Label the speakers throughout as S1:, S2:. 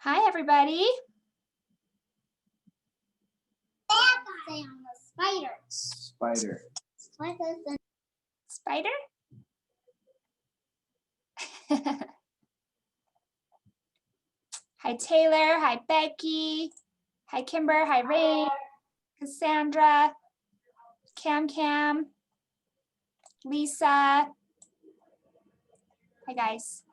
S1: Hi, everybody.
S2: Spider.
S1: Spider? Hi, Taylor. Hi, Becky. Hi, Kimber. Hi, Ray. Cassandra. Cam. Lisa. Hi, guys.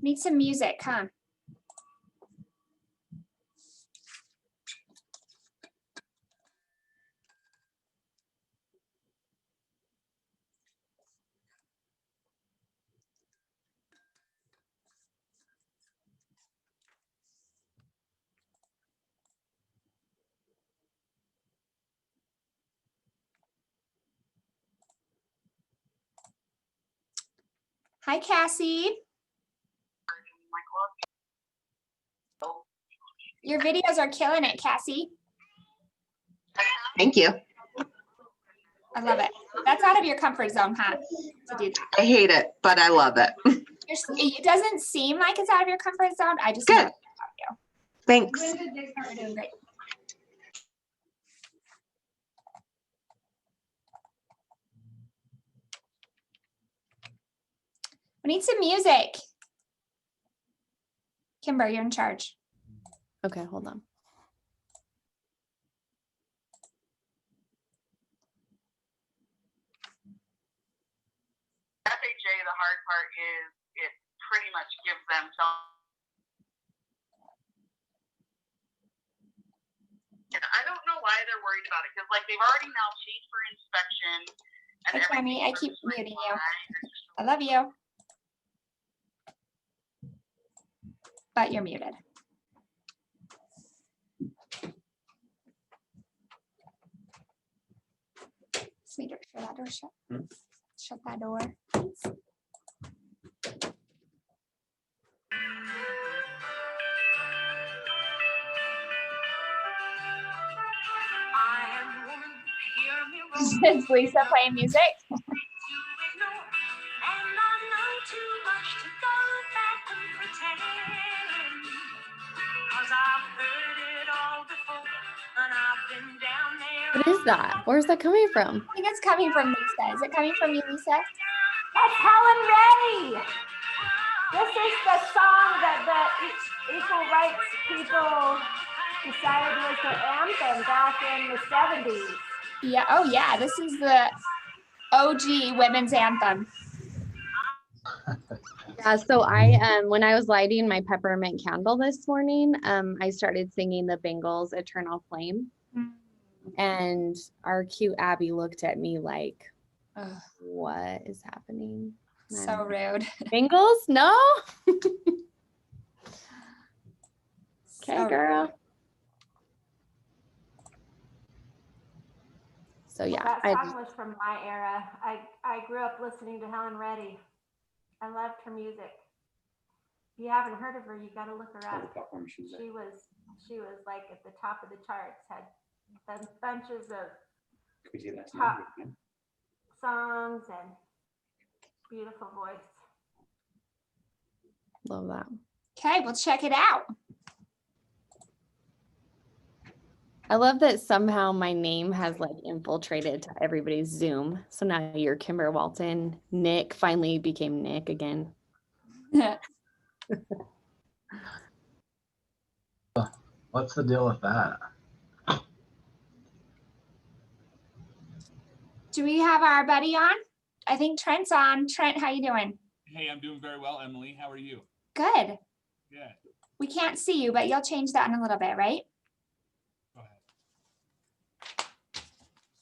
S1: Need some music, huh? Hi, Cassie. Your videos are killing it, Cassie.
S3: Thank you.
S1: I love it. That's out of your comfort zone, huh? To do that.
S3: I hate it, but I love it.
S1: It doesn't seem like it's out of your comfort zone. I just
S3: Good.
S1: know about you.
S3: Thanks.
S1: You're doing great. We need some music. Kimber, you're in charge.
S4: Okay, hold on.
S5: FHA, the hard part is it pretty much gives them some. I don't know why they're worried about it because, like, they've already now paid for inspection. And
S1: Hi, Tammy. I keep muting you. I love you. But you're muted. Sweeter, shut that door shut. Shut that door, please. Is Lisa playing music?
S4: What is that? Where's that coming from?
S1: I think it's coming from Lisa. Is it coming from you, Lisa?
S6: That's Helen Ray. This is the song that the equal rights people decided was their anthem back in the 70s.
S1: Yeah. Oh, yeah. This is the OG women's anthem.
S4: Yeah, so I when I was lighting my peppermint candle this morning, I started singing the Bengals Eternal Flame. And our cute Abby looked at me like,
S1: Ugh.
S4: What is happening?
S1: So rude.
S4: Bengals? No? Okay,
S1: So
S4: girl.
S1: rude.
S4: So yeah.
S6: That song was from my era. I grew up listening to Helen Reddy. I loved her music. If you haven't heard of her, you got to look her up. She was like at the top of the charts, had bunches of top songs and beautiful voice.
S4: Love that.
S1: Okay, we'll check it out.
S4: I love that somehow my name has like infiltrated to everybody's Zoom. So now you're Kimber Walton. Nick finally became Nick again.
S2: What's the deal with that?
S1: Do we have our buddy on? I think Trent's on. Trent, how you doing?
S7: Hey, I'm doing very well, Emily. How are you?
S1: Good.
S7: Good.
S1: We can't see you, but you'll change that in a little bit, right?
S7: Go ahead.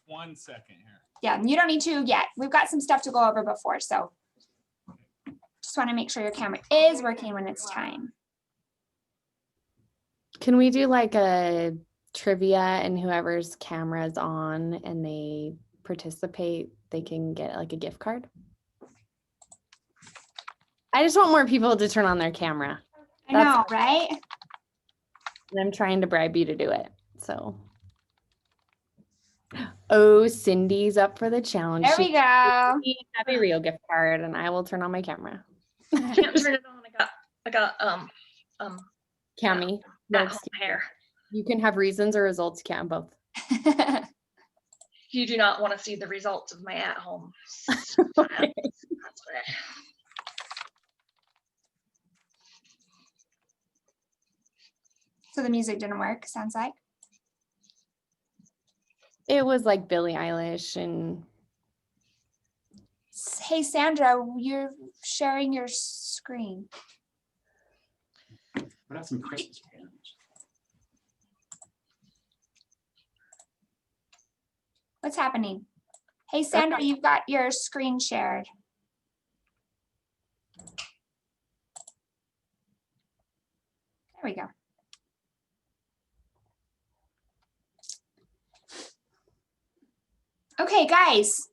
S7: 1 second here.
S1: Yeah, you don't need to yet. We've got some stuff to go over before, so just want to make sure your camera is working when it's time.
S4: Can we do like a trivia and whoever's camera's on and they participate, they can get like a gift card? I just want more people to turn on their camera.
S1: I know, right?
S4: And I'm trying to bribe you to do it. So, Oh, Cindy's up for the challenge.
S1: There we go.
S4: Have a real gift card, and I will turn on my camera.
S8: Can't turn it on. I got
S4: Cami,
S8: at home hair.
S4: you can have reasons or results. You can't have both.
S8: You do not want to see the results of my at home.
S4: Okay.
S1: So the music didn't work, sounds like.
S4: It was like Billie Eilish and
S1: Hey, Sandra, you're sharing your screen.
S2: What else? Some Christmas candles.
S1: What's happening? Hey, Sandra, you've got your screen shared. There we go. Okay, guys.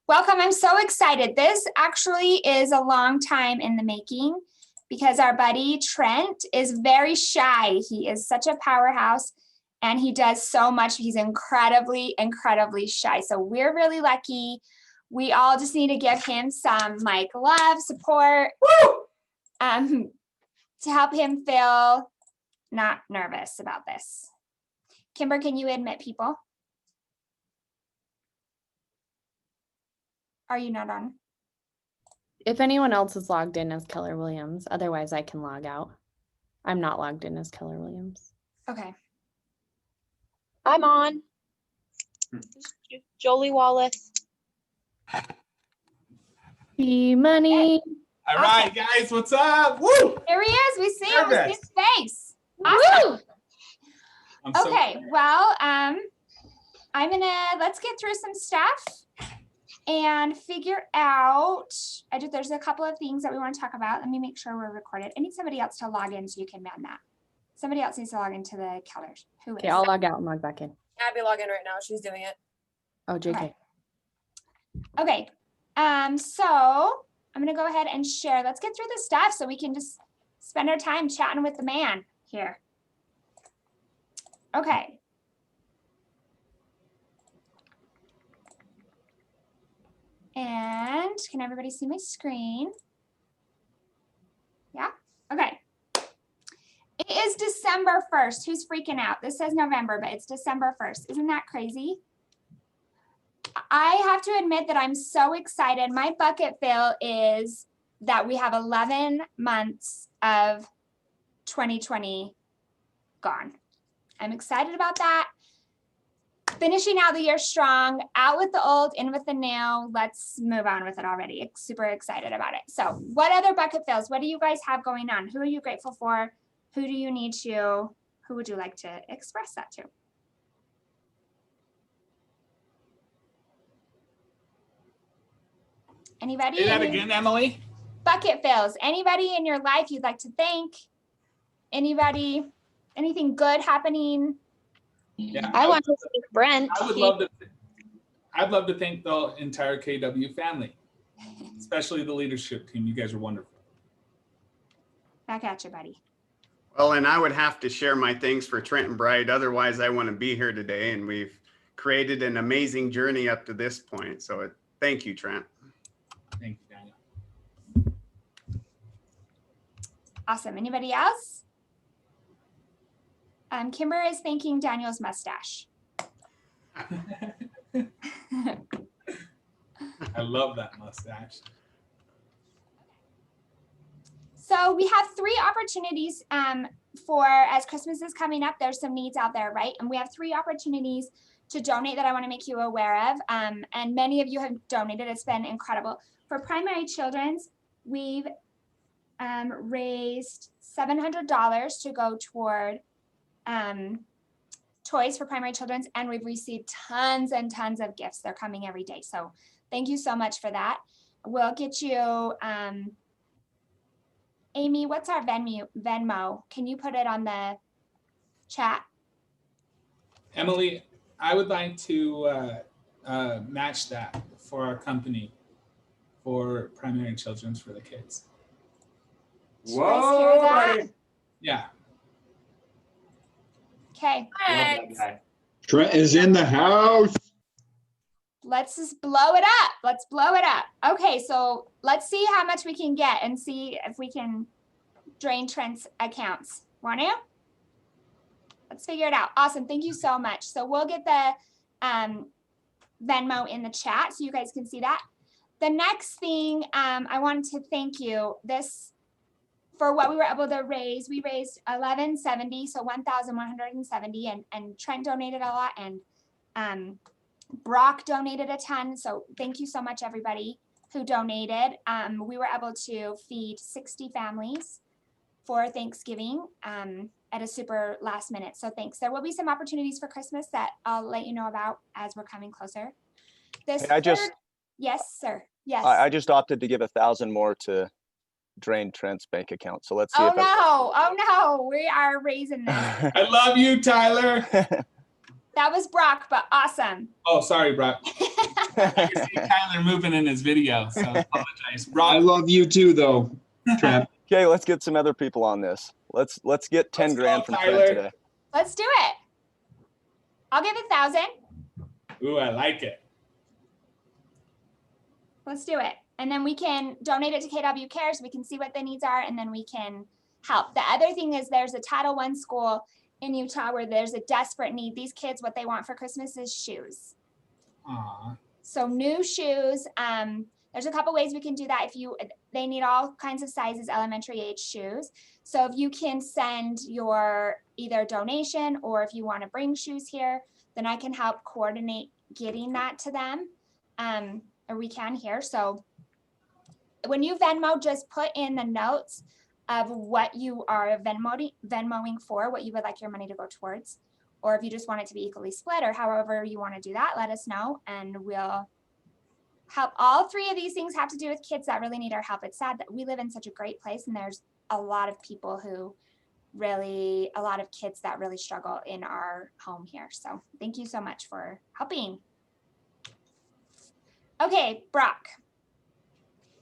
S1: Welcome. I'm so excited. This actually is a long time in the making because our buddy Trent is very shy. He is such a powerhouse and he does so much. He's incredibly, incredibly shy. So we're really lucky. We all just need to give him some like love, support, to help him feel not nervous about this. Kimber, can you admit people? Are you not on?
S4: if anyone else is logged in as Keller Williams, otherwise I can log out. I'm not logged in as Keller Williams.
S1: Okay.
S9: I'm on. Jolie Wallace.
S4: Money.
S7: All right, guys, what's up? Woo!
S1: Here he is. We see him. We see his face.
S4: Woo!
S7: I'm so
S1: Okay. Well, let's get through some stuff and figure out. There's a couple of things that we want to talk about. Let me make sure we're recorded. I need somebody else to log in so you can man that. Somebody else needs to log into the Kellers. Who is?
S4: Okay, I'll log out and log back in.
S9: Abby log in right now. She's doing it.
S4: Oh, JK.
S1: Okay. So I'm gonna go ahead and share. Let's get through this stuff so we can just spend our time chatting with the man here. Okay. And can everybody see my screen? Yeah? Okay. It is December 1st. Who's freaking out? This says November, but it's December 1st. Isn't that crazy? I have to admit that I'm so excited. My bucket fill is that we have 11 months of 2020 gone. I'm excited about that. Finishing out the year strong, out with the old, in with the new. Let's move on with it already. Super excited about it. So what other bucket fills? What do you guys have going on? Who are you grateful for? Who do you need to? Who would you like to express that to? Anybody?
S7: Say that again, Emily.
S1: Bucket fills. Anybody in your life you'd like to thank? Anybody? Anything good happening?
S7: Yeah,
S9: I want to thank Brent.
S7: I'd love to thank the entire KW family, especially the leadership team. You guys are wonderful.
S1: Back at you, buddy.
S10: Well, and I would have to share my thanks for Trent Bright. Otherwise, I wouldn't be here today. And we've created an amazing journey up to this point. So thank you, Trent.
S7: Thank you, Daniel.
S1: Awesome. Anybody else? Kimber is thanking Daniel's mustache.
S7: I love that mustache.
S1: So we have 3 opportunities as Christmas is coming up, there's some needs out there, right? And we have 3 opportunities to donate that I want to make you aware of. And many of you have donated. It's been incredible. For Primary Children's, we've raised $700 to go toward toys for Primary Children's, and we've received tons and tons of gifts. They're coming every day. So thank you so much for that. We'll get you, Amy, what's our Venmo? Can you put it on the chat?
S7: Emily, I would like to match that for our company for Primary Children's for the kids.
S1: Did you guys hear that?
S7: Yeah.
S1: Okay.
S2: Love that guy.
S11: Trent is in the house.
S1: Let's just blow it up. Let's blow it up. Okay, so let's see how much we can get and see if we can drain Trent's accounts. Want to? Let's figure it out. Awesome. Thank you so much. So we'll get the Venmo in the chat so you guys can see that. The next thing I wanted to thank you for what we were able to raise. We raised $1,170, so $1,170, and Trent donated a lot, and Brock donated a ton. So thank you so much, everybody who donated. We were able to feed 60 families for Thanksgiving at a super last minute. So thanks. There will be some opportunities for Christmas that I'll let you know about as we're coming closer. Yes, sir. Yes.
S12: I just opted to give 1,000 more to drain Trent's bank account. So let's see.
S1: Oh no, we are raising this.
S7: I love you, Tyler.
S1: That was Brock, but awesome.
S7: Oh, sorry, Brock. I can see Tyler moving in his video, so I apologize. Brock,
S11: I love you too, though, Trent.
S12: Okay, let's get some other people on this. Let's get 10 grand from Trent today.
S1: Let's do it. I'll give 1,000.
S7: ooh, I like it.
S1: Let's do it. And then we can donate it to KW Cares. We can see what the needs are, and then we can help. The other thing is there's a Title I school in Utah where there's a desperate need. These kids, what they want for Christmas is shoes.
S7: Aww.
S1: So new shoes. There's a couple ways we can do that. They need all kinds of sizes, elementary age shoes. So if you can send your either donation or if you want to bring shoes here, then I can help coordinate getting that to them. Or we can here. So when you Venmo, just put in the notes of what you are Venmoing for, what you would like your money to go towards, or if you just want it to be equally split, or however you want to do that, let us know and we'll help. All three of these things have to do with kids that really need our help. It's sad that we live in such a great place and there's a lot of people a lot of kids that really struggle in our home here. So thank you so much for helping. Okay, Brock,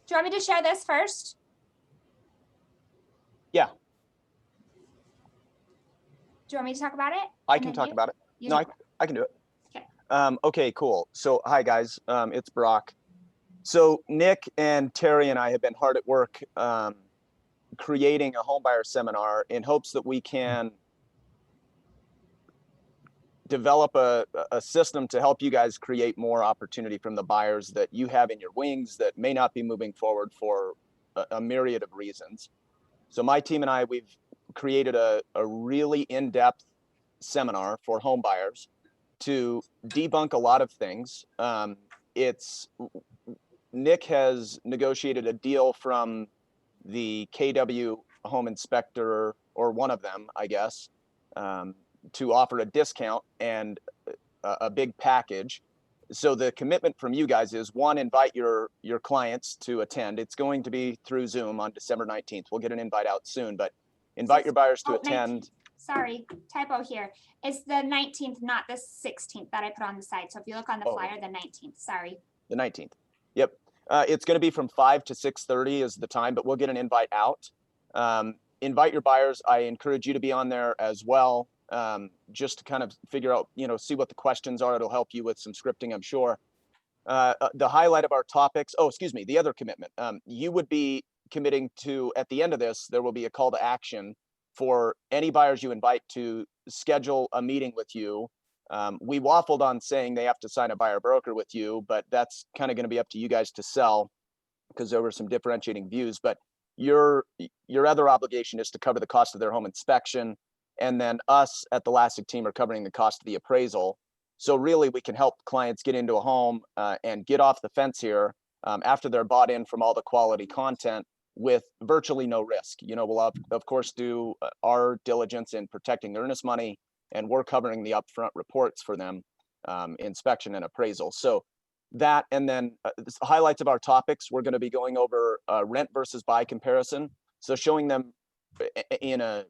S1: do you want me to share this first?
S12: Yeah.
S1: Do you want me to talk about it?
S12: I can talk about it. No, I can do it.
S1: Okay.
S12: Okay, cool. So hi guys, it's Brock. So Nick and Terry and I have been hard at work creating a homebuyer seminar in hopes that we can develop a system to help you guys create more opportunity from the buyers that you have in your wings that may not be moving forward for a myriad of reasons. So my team and I, we've created a really in-depth seminar for home buyers to debunk a lot of things. Nick has negotiated a deal from the KW home inspector, or one of them, I guess, to offer a discount and a big package. So the commitment from you guys is, one, invite your clients to attend. It's going to be through Zoom on December 19th. We'll get an invite out soon, but invite your buyers to attend.
S1: 19th. Sorry, typo here. It's the 19th, not the 16th that I put on the site. So if you look on the flyer, the 19th, sorry.
S12: The 19th. Yep. It's going to be from 5 to 6:30 is the time, but we'll get an invite out. Invite your buyers. I encourage you to be on there as well. Just to kind of figure out, see what the questions are. It'll help you with some scripting, I'm sure. The highlight of our topics, the other commitment. You would be committing to, at the end of this, there will be a call to action for any buyers you invite to schedule a meeting with you. We waffled on saying they have to sign a buyer broker with you, but that's kind of going to be up to you guys to sell because there were some differentiating views. But your other obligation is to cover the cost of their home inspection. And then us at the LASIK team are covering the cost of the appraisal. So really we can help clients get into a home and get off the fence here after they're bought in from all the quality content with virtually no risk. We'll of course do our diligence in protecting their earnest money, and we're covering the upfront reports for them, inspection and appraisal. So that, and then highlights of our topics, we're going to be going over rent versus buy comparison. So showing them in a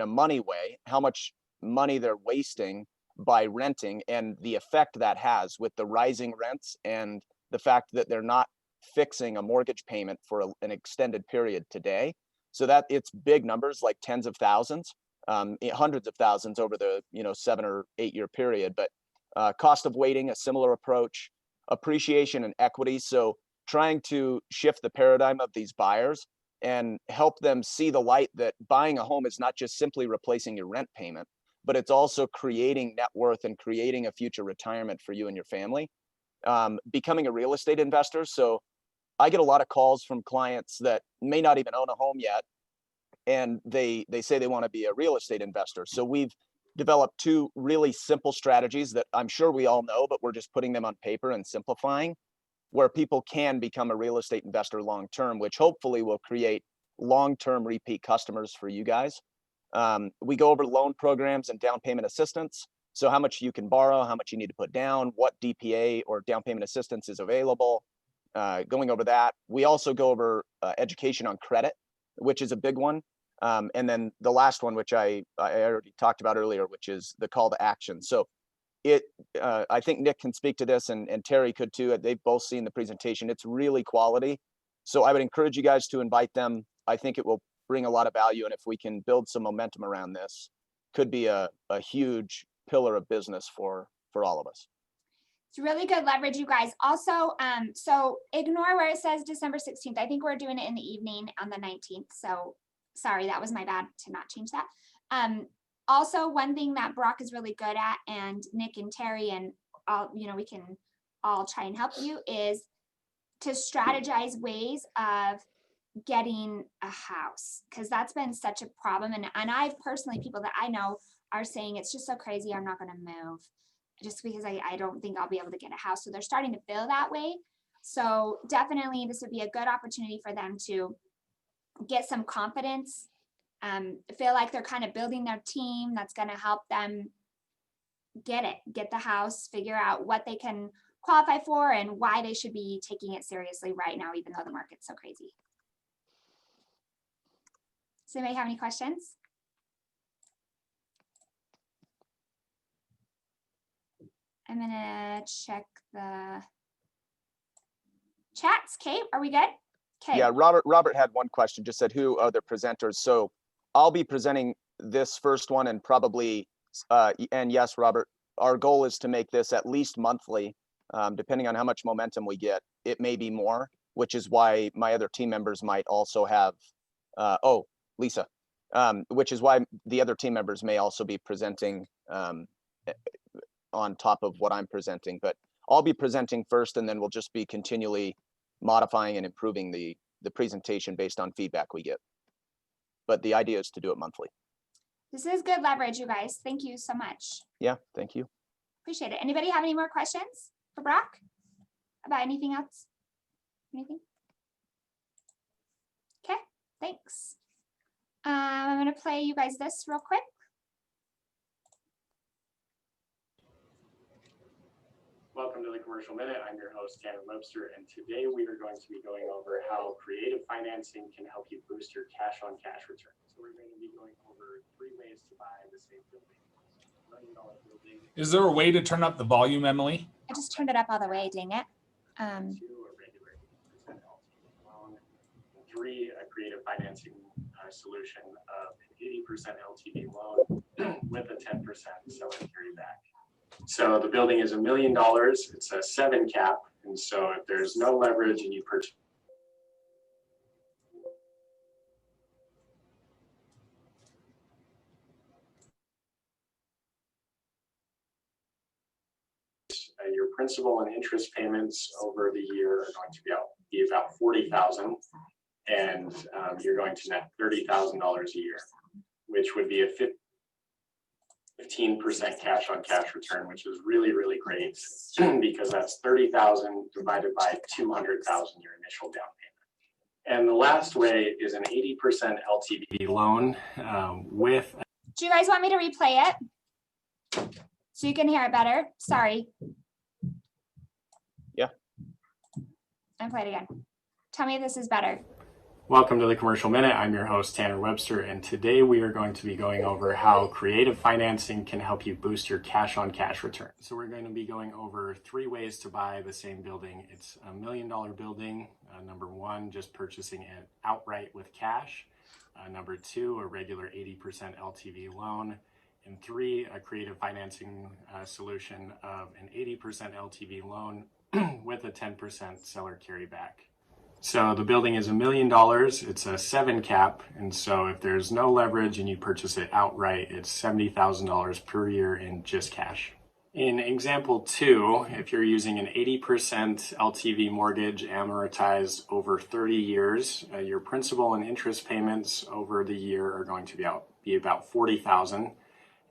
S12: money way how much money they're wasting by renting and the effect that has with the rising rents and the fact that they're not fixing a mortgage payment for an extended period today. So that it's big numbers, like tens of thousands. hundreds of thousands over the 7 or 8 year period. But cost of waiting, a similar approach, appreciation and equity. So trying to shift the paradigm of these buyers and help them see the light that buying a home is not just simply replacing your rent payment, but it's also creating net worth and creating a future retirement for you and your family. Becoming a real estate investor. So I get a lot of calls from clients that may not even own a home yet, and they say they want to be a real estate investor. So we've developed 2 really simple strategies that I'm sure we all know, but we're just putting them on paper and simplifying, where people can become a real estate investor long-term, which hopefully will create long-term repeat customers for you guys. We go over loan programs and down payment assistance. So how much you can borrow, how much you need to put down, what DPA or down payment assistance is available, going over that. We also go over education on credit, which is a big one. And then the last one, which I already talked about earlier, which is the call to action. So I think Nick can speak to this, and Terry could too. They've both seen the presentation. It's really quality. So I would encourage you guys to invite them. I think it will bring a lot of value. And if we can build some momentum around this, could be a huge pillar of business for all of us.
S1: It's really good leverage, you guys. Also, so ignore where it says December 16th. I think we're doing it in the evening on the 19th. So sorry, that was my bad to not change that. Also, one thing that Brock is really good at, and Nick and Terry and all, we can all try and help you, is to strategize ways of getting a house, because that's been such a problem. And I've personally, people that I know are saying it's just so crazy, I'm not going to move just because I don't think I'll be able to get a house. So they're starting to feel that way. So definitely this would be a good opportunity for them to get some confidence, feel like they're kind of building their team that's going to help them get the house, figure out what they can qualify for and why they should be taking it seriously right now, even though the market's so crazy. Does anybody have any questions? I'm gonna check the chats. Kate, are we good? Okay.
S12: Yeah, Robert had one question, just said who are the presenters. So I'll be presenting this first one, and probably, and yes, Robert, our goal is to make this at least monthly, depending on how much momentum we get. It may be more, which is why my other team members might also have, Lisa, which is why the other team members may also be presenting on top of what I'm presenting. But I'll be presenting first, and then we'll just be continually modifying and improving the presentation based on feedback we get. But the idea is to do it monthly.
S1: This is good leverage, you guys. Thank you so much.
S12: Yeah, thank you.
S1: Appreciate it. Anybody have any more questions for Brock about anything else? Anything? Okay, thanks. I'm gonna play you guys this real quick.
S13: Welcome to the Commercial Minute. I'm your host, Tanner Webster, and today we are going to be going over how creative financing can help you boost your cash-on-cash return. So we're going to be going over 3 ways to buy the same building. $1 million building.
S7: Is there a way to turn up the volume, Emily?
S1: I just turned it up all the way, dang it.
S13: To a regular 80% LTV loan. 3, a creative financing solution of an 80% LTV loan with a 10% seller carryback. So the building is $1 million. It's a 7 cap. And so if there's no leverage and you purchase your principal and interest payments over the year are going to be about $40,000, and you're going to net $30,000 a year, which would be a 15% cash on cash return, which is really, really great because that's 30,000 divided by 200,000, your initial down payment. And the last way is an 80% LTV loan with.
S1: Do you guys want me to replay it so you can hear it better? Sorry.
S12: Yeah.
S1: And play it again. Tell me if this is better.
S13: Welcome to the Commercial Minute. I'm your host, Tanner Webster, and today we are going to be going over how creative financing can help you boost your cash-on-cash return. So we're going to be going over 3 ways to buy the same building. It's $1 million building. Number 1, just purchasing it outright with cash. Number 2, a regular 80% LTV loan. And 3, a creative financing solution of an 80% LTV loan with a 10% seller carryback. So the building is $1 million. It's a 7 cap. And so if there's no leverage and you purchase it outright, it's $70,000 per year in just cash. In example 2, if you're using an 80% LTV mortgage amortized over 30 years, your principal and interest payments over the year are going to be about $40,000,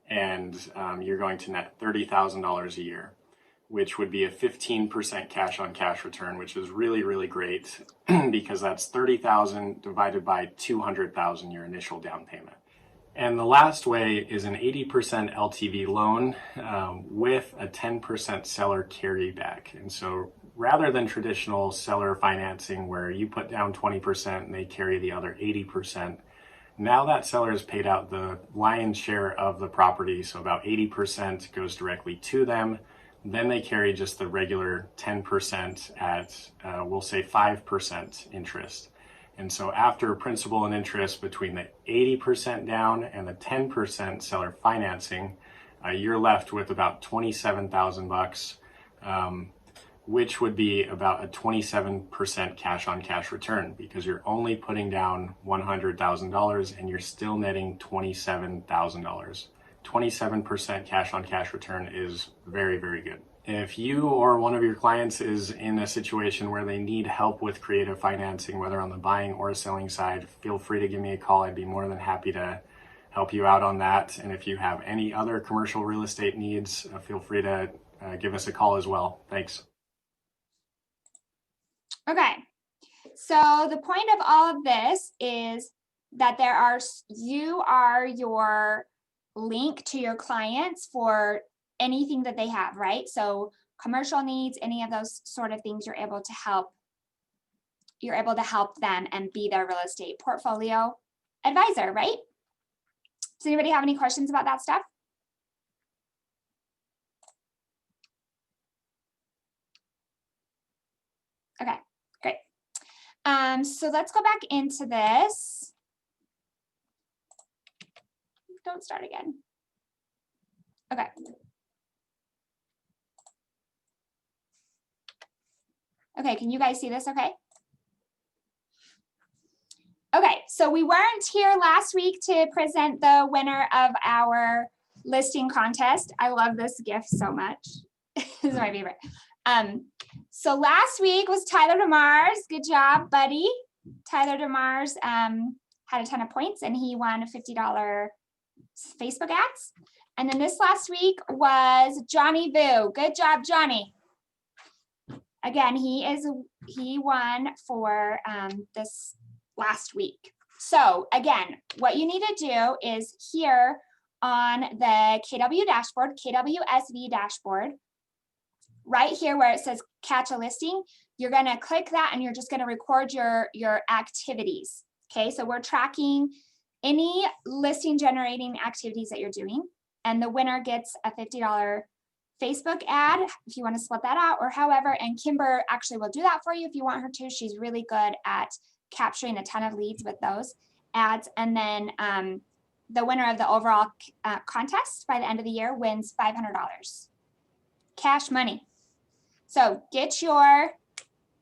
S13: and you're going to net $30,000 a year, which would be a 15% cash on cash return, which is really, really great because that's 30,000 divided by 200,000, your initial down payment. And the last way is an 80% LTV loan with a 10% seller carryback. And so rather than traditional seller financing where you put down 20% and they carry the other 80%, now that seller has paid out the lion's share of the property, so about 80% goes directly to them. Then they carry just the regular 10% at, we'll say 5% interest. And so after principal and interest between the 80% down and the 10% seller financing, you're left with about $27,000, which would be about a 27% cash on cash return because you're only putting down $100,000 and you're still netting $27,000. 27% cash on cash return is very, very good. If you or one of your clients is in a situation where they need help with creative financing, whether on the buying or selling side, feel free to give me a call. I'd be more than happy to help you out on that. And if you have any other commercial real estate needs, feel free to give us a call as well. Thanks.
S1: Okay, so the point of all of this is that you are your link to your clients for anything that they have, right? So commercial needs, any of those sort of things, you're able to help them and be their real estate portfolio advisor, right? Does anybody have any questions about that stuff? Okay, great. So let's go back into this. Don't start again. Okay. Okay, can you guys see this okay? Okay, so we weren't here last week to present the winner of our listing contest. I love this gift so much. This is my favorite. So last week was Tyler DeMars. Good job, buddy. Tyler DeMars had a ton of points and he won $50 Facebook ads. And then this last week was Johnny Vu. Good job, Johnny. Again, he won for this last week. So again, what you need to do is here on the KW dashboard, KWSV dashboard, right here where it says catch a listing, you're going to click that and you're just going to record your activities. Okay, so we're tracking any listing generating activities that you're doing, and the winner gets a $50 Facebook ad if you want to split that out or however, and Kimber actually will do that for you if you want her to. She's really good at capturing a ton of leads with those ads. And then the winner of the overall contest by the end of the year wins $500 cash money. So get your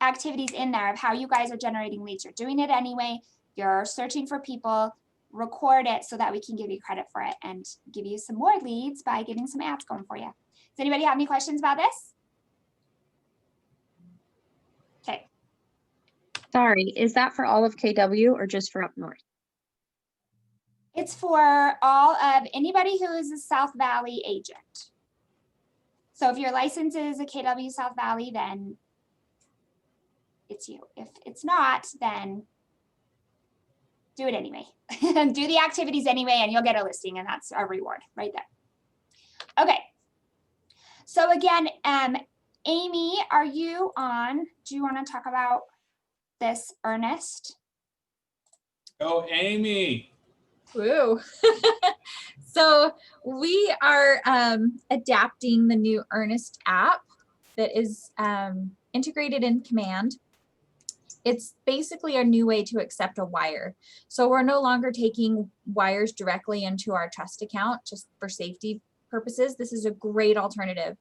S1: activities in there of how you guys are generating leads. You're doing it anyway. You're searching for people. Record it so that we can give you credit for it and give you some more leads by getting some ads going for you. Does anybody have any questions about this? Okay.
S14: Sorry, is that for all of KW or just for up north?
S1: It's for all of anybody who is a South Valley agent. So if your license is a KW South Valley, then it's you. If it's not, then do it anyway. Do the activities anyway, and you'll get a listing, and that's a reward right there. Okay. So again, Amy, are you on? Do you want to talk about this, Ernest?
S7: Go, Amy.
S15: Woo. So we are adapting the new Ernest app that is integrated in Command. it's basically a new way to accept a wire. So we're no longer taking wires directly into our trust account just for safety purposes. This is a great alternative.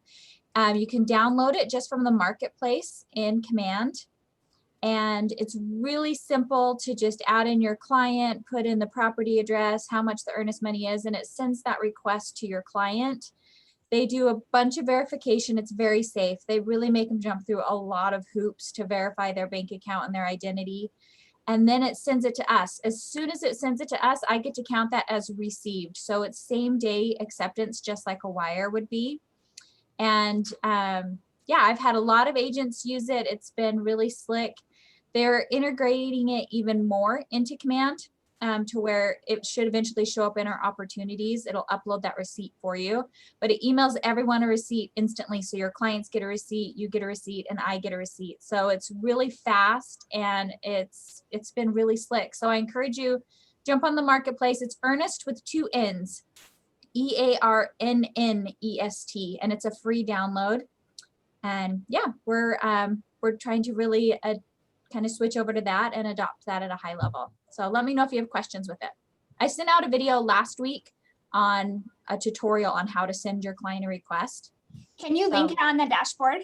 S15: You can download it just from the marketplace in Command. And it's really simple to just add in your client, put in the property address, how much the earnest money is, and it sends that request to your client. They do a bunch of verification. It's very safe. They really make them jump through a lot of hoops to verify their bank account and their identity. And then it sends it to us. As soon as it sends it to us, I get to count that as received. So it's same day acceptance, just like a wire would be. And yeah, I've had a lot of agents use it. It's been really slick. They're integrating it even more into Command to where it should eventually show up in our opportunities. It'll upload that receipt for you, but it emails everyone a receipt instantly. So your clients get a receipt, you get a receipt, and I get a receipt. So it's really fast and it's been really slick. So I encourage you, jump on the marketplace. It's Earnest with 2 N's, EARNNEST, and it's a free download. And yeah, we're trying to really kind of switch over to that and adopt that at a high level. So let me know if you have questions with it. I sent out a video last week on a tutorial on how to send your client a request.
S1: Can you link it on the dashboard?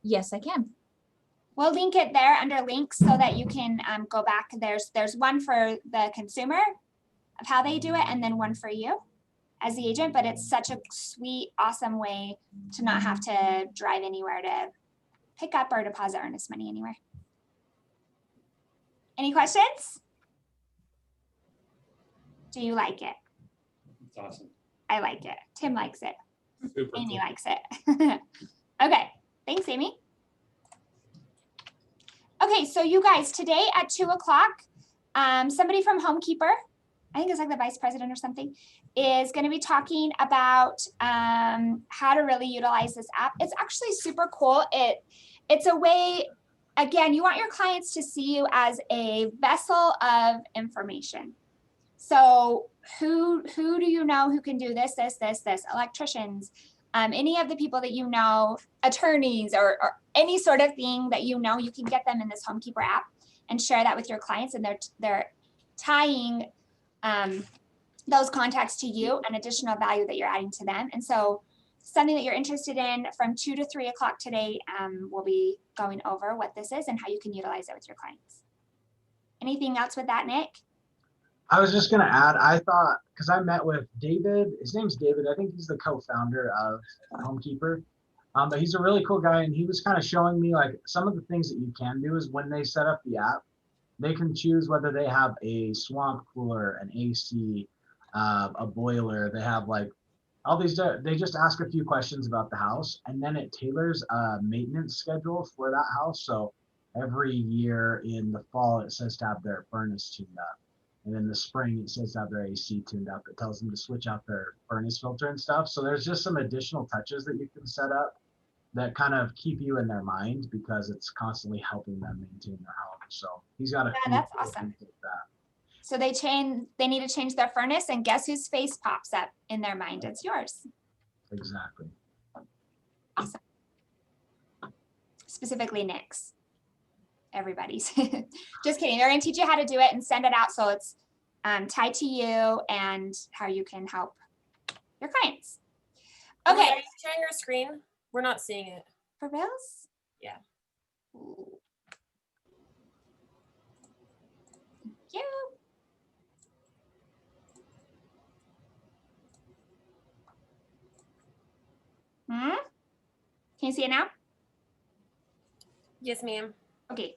S15: Yes, I can.
S1: We'll link it there under links so that you can go back. There's one for the consumer of how they do it, and then one for you as the agent, but it's such a sweet, awesome way to not have to drive anywhere to pick up or deposit earnest money anywhere. Any questions? Do you like it?
S13: It's awesome.
S1: I like it. Tim likes it.
S7: Super
S1: Amy
S7: cool.
S1: likes it. Okay, thanks, Amy. Okay, so you guys, today at 2 o'clock, somebody from Homekeeper, I think it's like the vice president or something, is going to be talking about how to really utilize this app. It's actually super cool. It's a way, again, you want your clients to see you as a vessel of information. So who do you know who can do this, electricians, any of the people that you know, attorneys, or any sort of thing that you know, you can get them in this Homekeeper app and share that with your clients, and they're tying those contacts to you and additional value that you're adding to them. And so something that you're interested in from 2 to 3 o'clock today, we'll be going over what this is and how you can utilize it with your clients. Anything else with that, Nick?
S2: I was just going to add, I thought, because I met with David, his name's David, I think he's the co-founder of Homekeeper, but he's a really cool guy, and he was kind of showing me like some of the things that you can do is when they set up the app, they can choose whether they have a swamp cooler, an AC, a boiler. They have like all these, they just ask a few questions about the house, and then it tailors a maintenance schedule for that house. So every year in the fall, it says to have their furnace tuned up. And in the spring, it says to have their AC tuned up. It tells them to switch out their furnace filter and stuff. So there's just some additional touches that you can set up that kind of keep you in their mind, because it's constantly helping them maintain their home. So he's got a few
S1: that's
S2: cool
S1: awesome.
S2: things like that.
S1: So they need to change their furnace, and guess whose face pops up in their mind? It's yours.
S2: Exactly.
S1: Awesome. Specifically Nick's. Everybody's. Just kidding. They're going to teach you how to do it and send it out so it's tied to you and how you can help your clients. Okay.
S9: Are you sharing your screen? We're not seeing it.
S1: For reals?
S9: Yeah.
S1: Ooh. Thank you. Can you see it now?
S9: Yes, ma'am.
S1: Okay.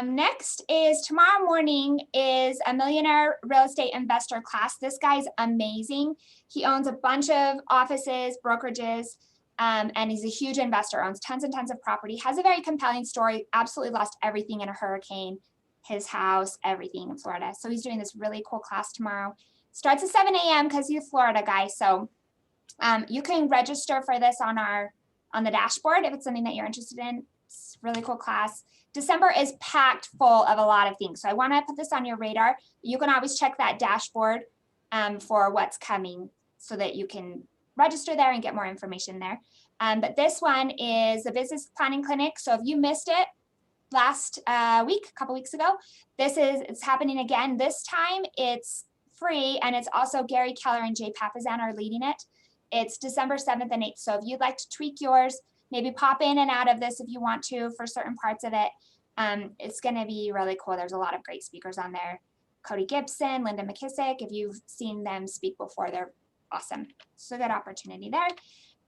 S1: Next is tomorrow morning is a millionaire real estate investor class. This guy's amazing. He owns a bunch of offices, brokerages, and he's a huge investor, owns tons and tons of property, has a very compelling story, absolutely lost everything in a hurricane, his house, everything in Florida. So he's doing this really cool class tomorrow. Starts at 7 a.m. because he's a Florida guy. So you can register for this on the dashboard if it's something that you're interested in. It's a really cool class. December is packed full of a lot of things. So I want to put this on your radar. You can always check that dashboard for what's coming so that you can register there and get more information there. But this one is the business planning clinic. So if you missed it, last week, a couple weeks ago. It's happening again. This time it's free, and it's also Gary Keller and Jay Papazan are leading it. It's December 7th and 8th. So if you'd like to tweak yours, maybe pop in and out of this if you want to for certain parts of it. It's going to be really cool. There's a lot of great speakers on there. Cody Gibson, Linda McKissick. If you've seen them speak before, they're awesome. So good opportunity there.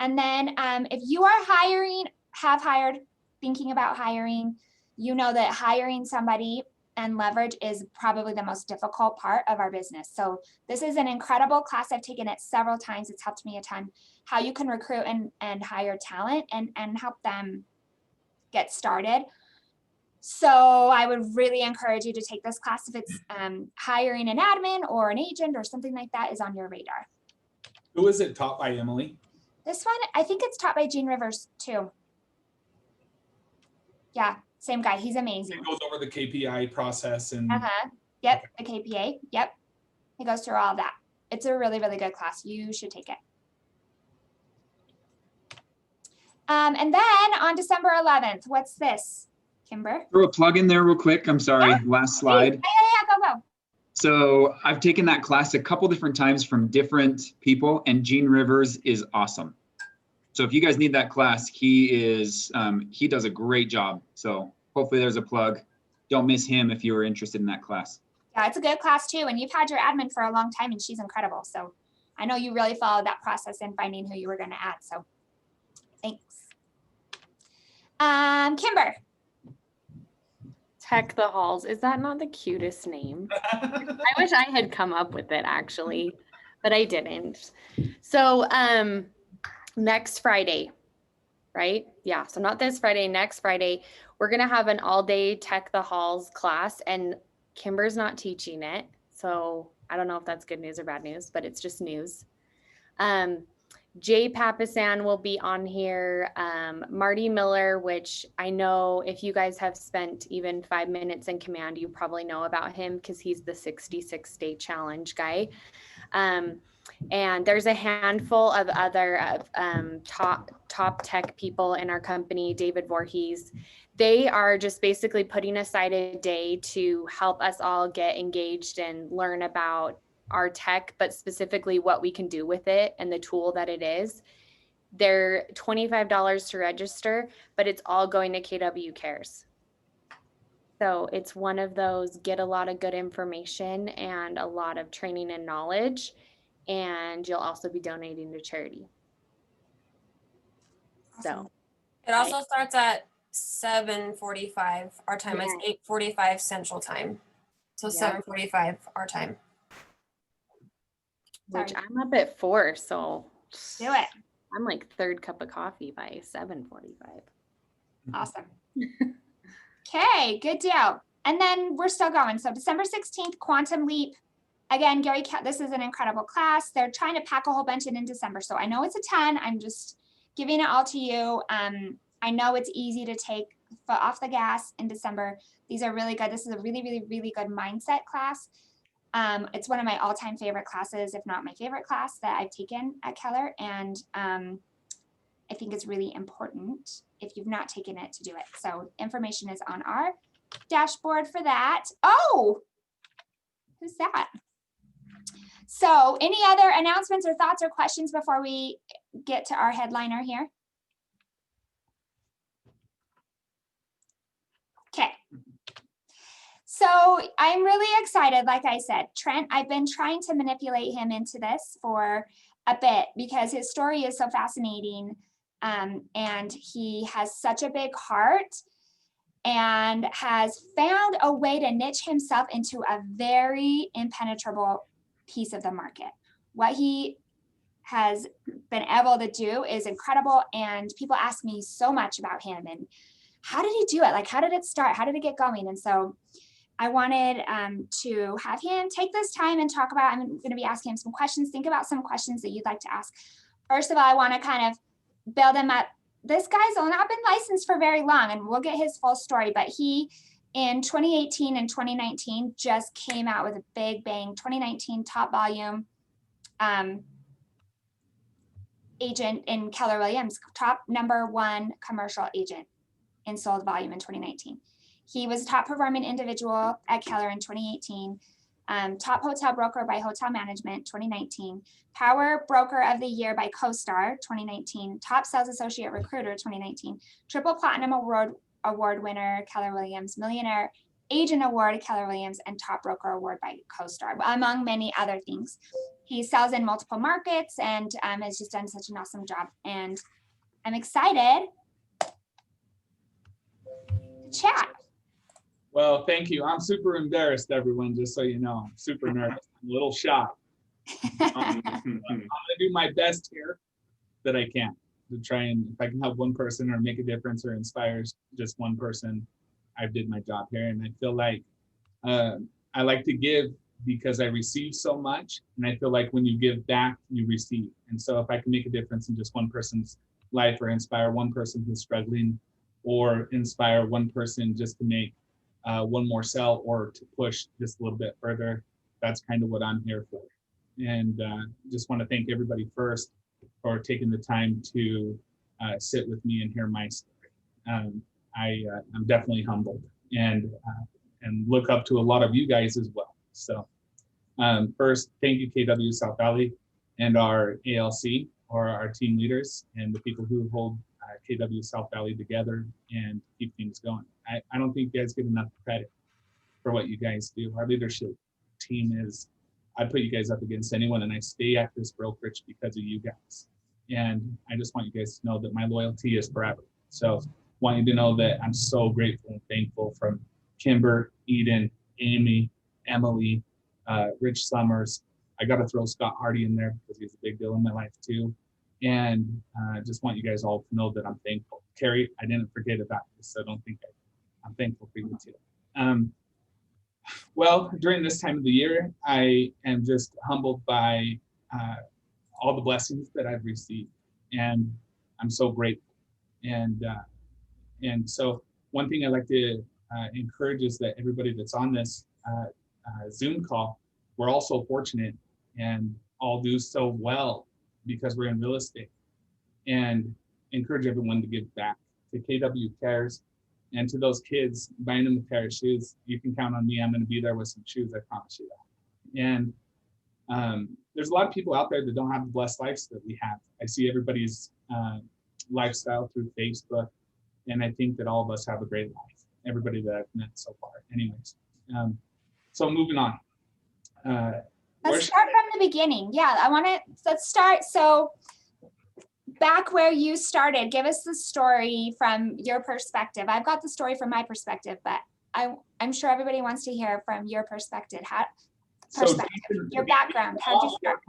S1: And then if you are hiring, have hired, thinking about hiring, you know that hiring somebody and leverage is probably the most difficult part of our business. So this is an incredible class. I've taken it several times. It's helped me a ton, how you can recruit and hire talent and help them get started. So I would really encourage you to take this class if it's hiring an admin or an agent or something like that is on your radar.
S7: Who is it taught by, Emily?
S1: This one, I think it's taught by Gene Rivers too. Yeah, same guy. He's amazing.
S7: He goes over the KPI process and
S1: Yep, the KPA. Yep. He goes through all of that. It's a really, really good class. You should take it. And then on December 11th, what's this, Kimber?
S11: Throw a plug in there real quick. I'm sorry, last slide.
S1: Yeah, go.
S11: So I've taken that class a couple different times from different people, and Gene Rivers is awesome. So if you guys need that class, he does a great job. So hopefully there's a plug. Don't miss him if you are interested in that class.
S1: Yeah, it's a good class too. And you've had your admin for a long time and she's incredible. So I know you really followed that process in finding who you were going to add. So thanks. Kimber.
S4: Tech the Halls. Is that not the cutest name? I wish I had come up with it actually, but I didn't. So next Friday, right? Yeah, so not this Friday, next Friday, we're gonna have an all-day Tech the Halls class, and Kimber's not teaching it. So I don't know if that's good news or bad news, but it's just news. Jay Papasan will be on here. Marty Miller, which I know if you guys have spent even 5 minutes in command, you probably know about him because he's the 66-day challenge guy. And there's a handful of other top tech people in our company, David Voorhees. They are just basically putting aside a day to help us all get engaged and learn about our tech, but specifically what we can do with it and the tool that it is. They're $25 to register, but it's all going to KW Cares. So it's one of those, get a lot of good information and a lot of training and knowledge, and you'll also be donating to charity. So
S9: it also starts at 7:45 our time. It's 8:45 Central Time. So 7:45 our time.
S4: Which I'm up at 4, so
S1: do it.
S4: I'm like third cup of coffee by 7:45.
S1: Awesome. Okay, good deal. And then we're still going. So December 16th, Quantum Leap. Again, Gary, this is an incredible class. They're trying to pack a whole bunch in December. So I know it's a ton. I'm just giving it all to you. I know it's easy to take foot off the gas in December. These are really good. This is a really, really, really good mindset class. It's one of my all-time favorite classes, if not my favorite class that I've taken at Keller. And I think it's really important if you've not taken it to do it. So information is on our dashboard for that. Oh, who's that? So any other announcements or thoughts or questions before we get to our headliner here? Okay. So I'm really excited. Like I said, Trent, I've been trying to manipulate him into this for a bit because his story is so fascinating. And he has such a big heart and has found a way to niche himself into a very impenetrable piece of the market. What he has been able to do is incredible. And people ask me so much about him and how did he do it? Like, how did it start? How did it get going? And so I wanted to have him take this time and talk about, I'm going to be asking him some questions. Think about some questions that you'd like to ask. First of all, I want to kind of build him up. This guy's not been licensed for very long, and we'll get his full story, but he, in 2018 and 2019, just came out with a big bang. 2019 top volume agent in Keller Williams, top #1 commercial agent in sold volume in 2019. He was a top performing individual at Keller in 2018. Top hotel broker by Hotel Management 2019, Power Broker of the Year by CoStar 2019, Top Sales Associate Recruiter 2019, Triple Platinum Award winner Keller Williams, Millionaire Agent Award Keller Williams, and Top Broker Award by CoStar, among many other things. He sells in multiple markets and has just done such an awesome job. And I'm excited to chat.
S7: Well, thank you. I'm super embarrassed, everyone, just so you know. I'm super nervous. I'm a little shy. I'm going to do my best here that I can to try and, if I can help one person or make a difference or inspires just one person, I did my job here. And I feel like I like to give because I receive so much. And I feel like when you give back, you receive. And so if I can make a difference in just one person's life or inspire one person who's struggling or inspire one person just to make one more sell or to push just a little bit further, that's kind of what I'm here for. And just want to thank everybody first for taking the time to sit with me and hear my story. I'm definitely humbled and look up to a lot of you guys as well. So first, thank you KW South Valley and our ALC, or our team leaders and the people who hold KW South Valley together and keep things going. I don't think you guys get enough credit for what you guys do. Our leadership team is, I put you guys up against anyone, and I stay at this brokerage because of you guys. And I just want you guys to know that my loyalty is forever. So want you to know that I'm so grateful and thankful from Kimber, Eden, Amy, Emily, Rich Summers. I got to throw Scott Hardy in there because he's a big deal in my life too. And just want you guys all to know that I'm thankful. Carrie, I didn't forget about this, so don't think I'm thankful for you too. Well, during this time of the year, I am just humbled by all the blessings that I've received, and I'm so grateful. And so one thing I'd like to encourage is that everybody that's on this Zoom call, we're all so fortunate and all do so well because we're in real estate, and encourage everyone to give back to KW Cares and to those kids buying them a pair of shoes. You can count on me. I'm going to be there with some shoes. I promise you that. And there's a lot of people out there that don't have the blessed lives that we have. I see everybody's lifestyle through Facebook, and I think that all of us have a great life. Everybody that I've met so far. Anyways, so moving on.
S1: Let's start from the beginning. Yeah, let's start. So back where you started, give us the story from your perspective. I've got the story from my perspective, but I'm sure everybody wants to hear from your perspective. Your background. How'd you start?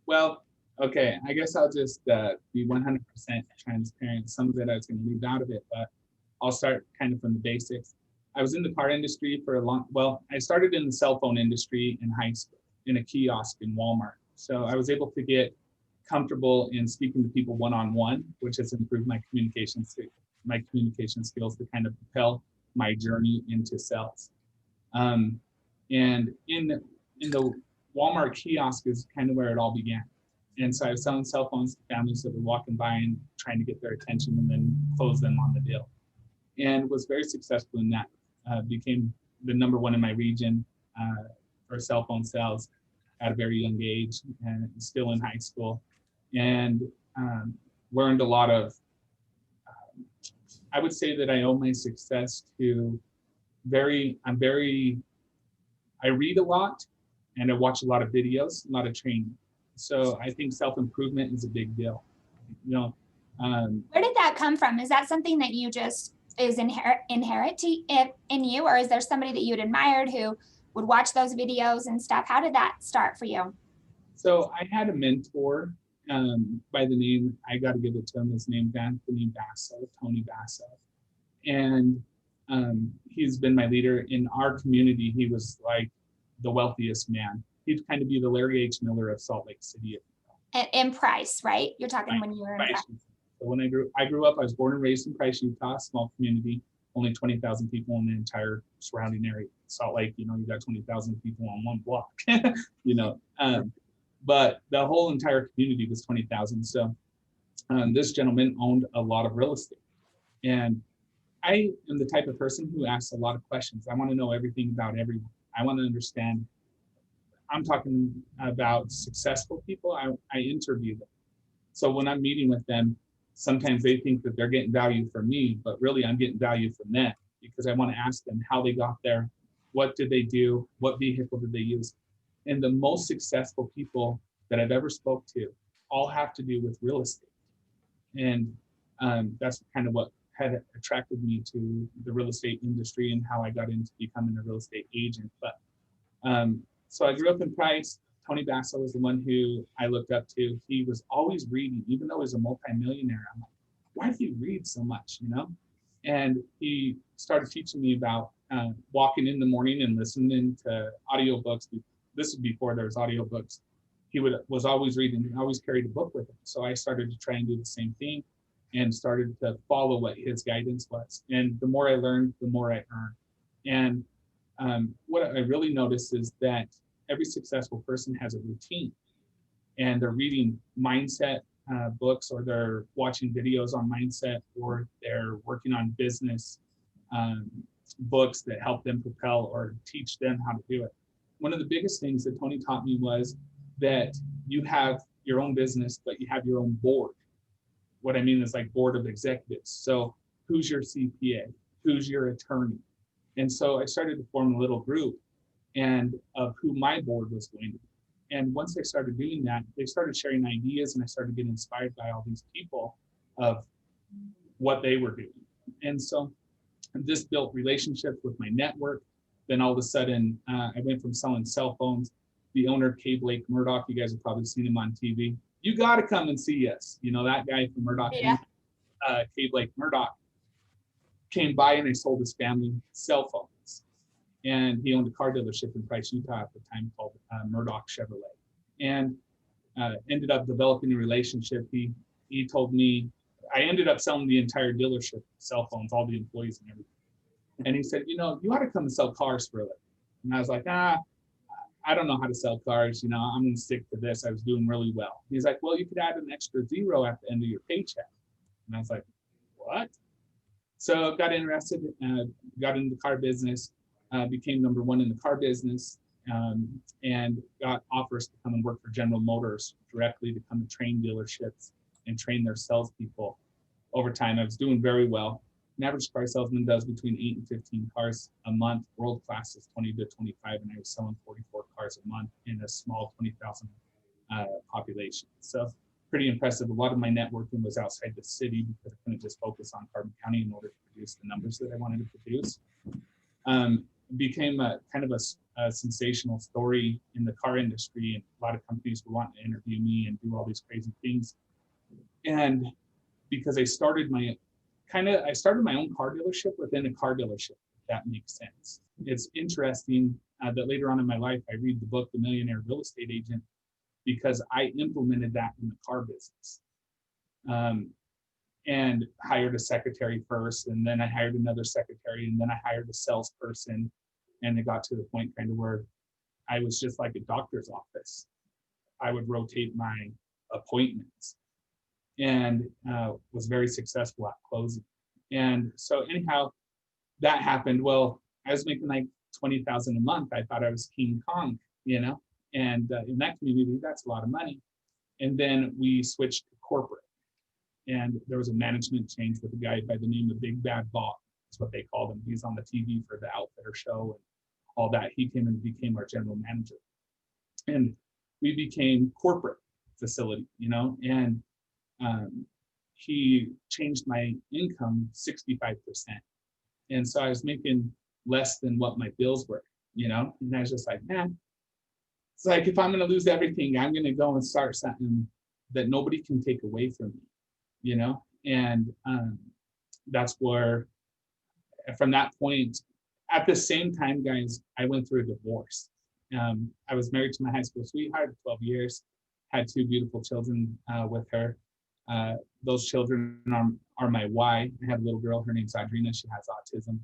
S7: Well, okay, I guess I'll just be 100% transparent. Some of it I was going to leave out of it, but I'll start kind of from the basics. I was in the car industry for I started in the cell phone industry in high school in a kiosk in Walmart. So I was able to get comfortable in speaking to people one-on-one, which has improved my communication skills to kind of propel my journey into sales. And in the Walmart kiosk is kind of where it all began. And so I was selling cell phones to families that were walking by and trying to get their attention and then close them on the deal. And was very successful in that. Became the #1 in my region for cell phone sales at a very young age, and still in high school. And learned a lot of, I would say that I owe my success to I read a lot and I watch a lot of videos, a lot of training. So I think self-improvement is a big deal. You know,
S1: where did that come from? Is that something that you just is inherent in you, or is there somebody that you'd admired who would watch those videos and stuff? How did that start for you?
S7: So I had a mentor by the name, I got to give it to him, his name Tony Basso. And he's been my leader in our community. He was like the wealthiest man. He'd kind of be the Larry H. Miller of Salt Lake City.
S1: In Price, right? You're talking when you were in Price.
S7: So when I grew up, I was born and raised in Price, Utah, small community, only 20,000 people in the entire surrounding area. Salt Lake, you got 20,000 people on one block, but the whole entire community was 20,000. So this gentleman owned a lot of real estate, and I am the type of person who asks a lot of questions. I want to know everything about everyone. I want to understand. I'm talking about successful people. I interview them. So when I'm meeting with them, sometimes they think that they're getting value from me, but really I'm getting value from them because I want to ask them how they got there, what did they do, what vehicle did they use. And the most successful people that I've ever spoke to all have to do with real estate. And that's kind of what had attracted me to the real estate industry and how I got into becoming a real estate agent. But so I grew up in Price. Tony Basso was the one who I looked up to. He was always reading, even though he was a multimillionaire. I'm like, why do you read so much, you know? And he started teaching me about walking in the morning and listening to audiobooks. This was before there was audiobooks. He was always reading, he always carried a book with him. So I started to try and do the same thing and started to follow what his guidance was. And the more I learned, the more I earned. And what I really noticed is that every successful person has a routine, and they're reading mindset books, or they're watching videos on mindset, or they're working on business books that help them propel or teach them how to do it. One of the biggest things that Tony taught me was that you have your own business, but you have your own board. What I mean is like board of executives. So who's your CPA? Who's your attorney? And so I started to form a little group and of who my board was going to be. And once I started doing that, they started sharing ideas, and I started getting inspired by all these people of what they were doing. And so this built relationships with my network. Then all of a sudden, I went from selling cell phones. The owner, K. Blake Murdoch, you guys have probably seen him on TV. You got to come and see us. You know, that guy from Murdoch,
S9: Yeah.
S7: K. Blake Murdoch, came by and I sold his family cell phones. And he owned a car dealership in Price, Utah at the time called Murdoch Chevrolet. And ended up developing a relationship. He told me, I ended up selling the entire dealership, cell phones, all the employees and everything. And he said, you know, you ought to come and sell cars for a living. And I was like, I don't know how to sell cars. You know, I'm going to stick to this. I was doing really well. He's like, well, you could add an extra zero at the end of your paycheck. And I was like, what? So got interested, got into the car business, became #1 in the car business, and got offers to come and work for General Motors directly, to come and train dealerships and train their salespeople. Over time, I was doing very well. An average car salesman does between 8 and 15 cars a month. World class is 20 to 25, and I was selling 44 cars a month in a small 20,000 population. So pretty impressive. A lot of my networking was outside the city because I couldn't just focus on Carbon County in order to produce the numbers that I wanted to produce. Became a kind of a sensational story in the car industry, and a lot of companies were wanting to interview me and do all these crazy things. And because I started my own car dealership within a car dealership, if that makes sense. It's interesting that later on in my life, I read the book, The Millionaire Real Estate Agent, because I implemented that in the car business. And hired a secretary first, and then I hired another secretary, and then I hired a salesperson. And it got to the point kind of where I was just like a doctor's office. I would rotate my appointments, and was very successful at closing. And so anyhow, that happened. Well, I was making like 20,000 a month. I thought I was King Kong, you know, and in that community, that's a lot of money. And then we switched to corporate. And there was a management change with a guy by the name of Big Bad Bob. That's what they called him. He's on the TV for the Outfitter show and all that. He came and became our general manager. And we became corporate facility, you know, and he changed my income 65%. And so I was making less than what my bills were, you know, and I was just like, man, it's like, if I'm going to lose everything, I'm going to go and start something that nobody can take away from me, you know? And that's where, from that point, at the same time, guys, I went through a divorce. I was married to my high school sweetheart, 12 years, had 2 beautiful children with her. Those children are my why. I had a little girl, her name's Audrina, she has autism.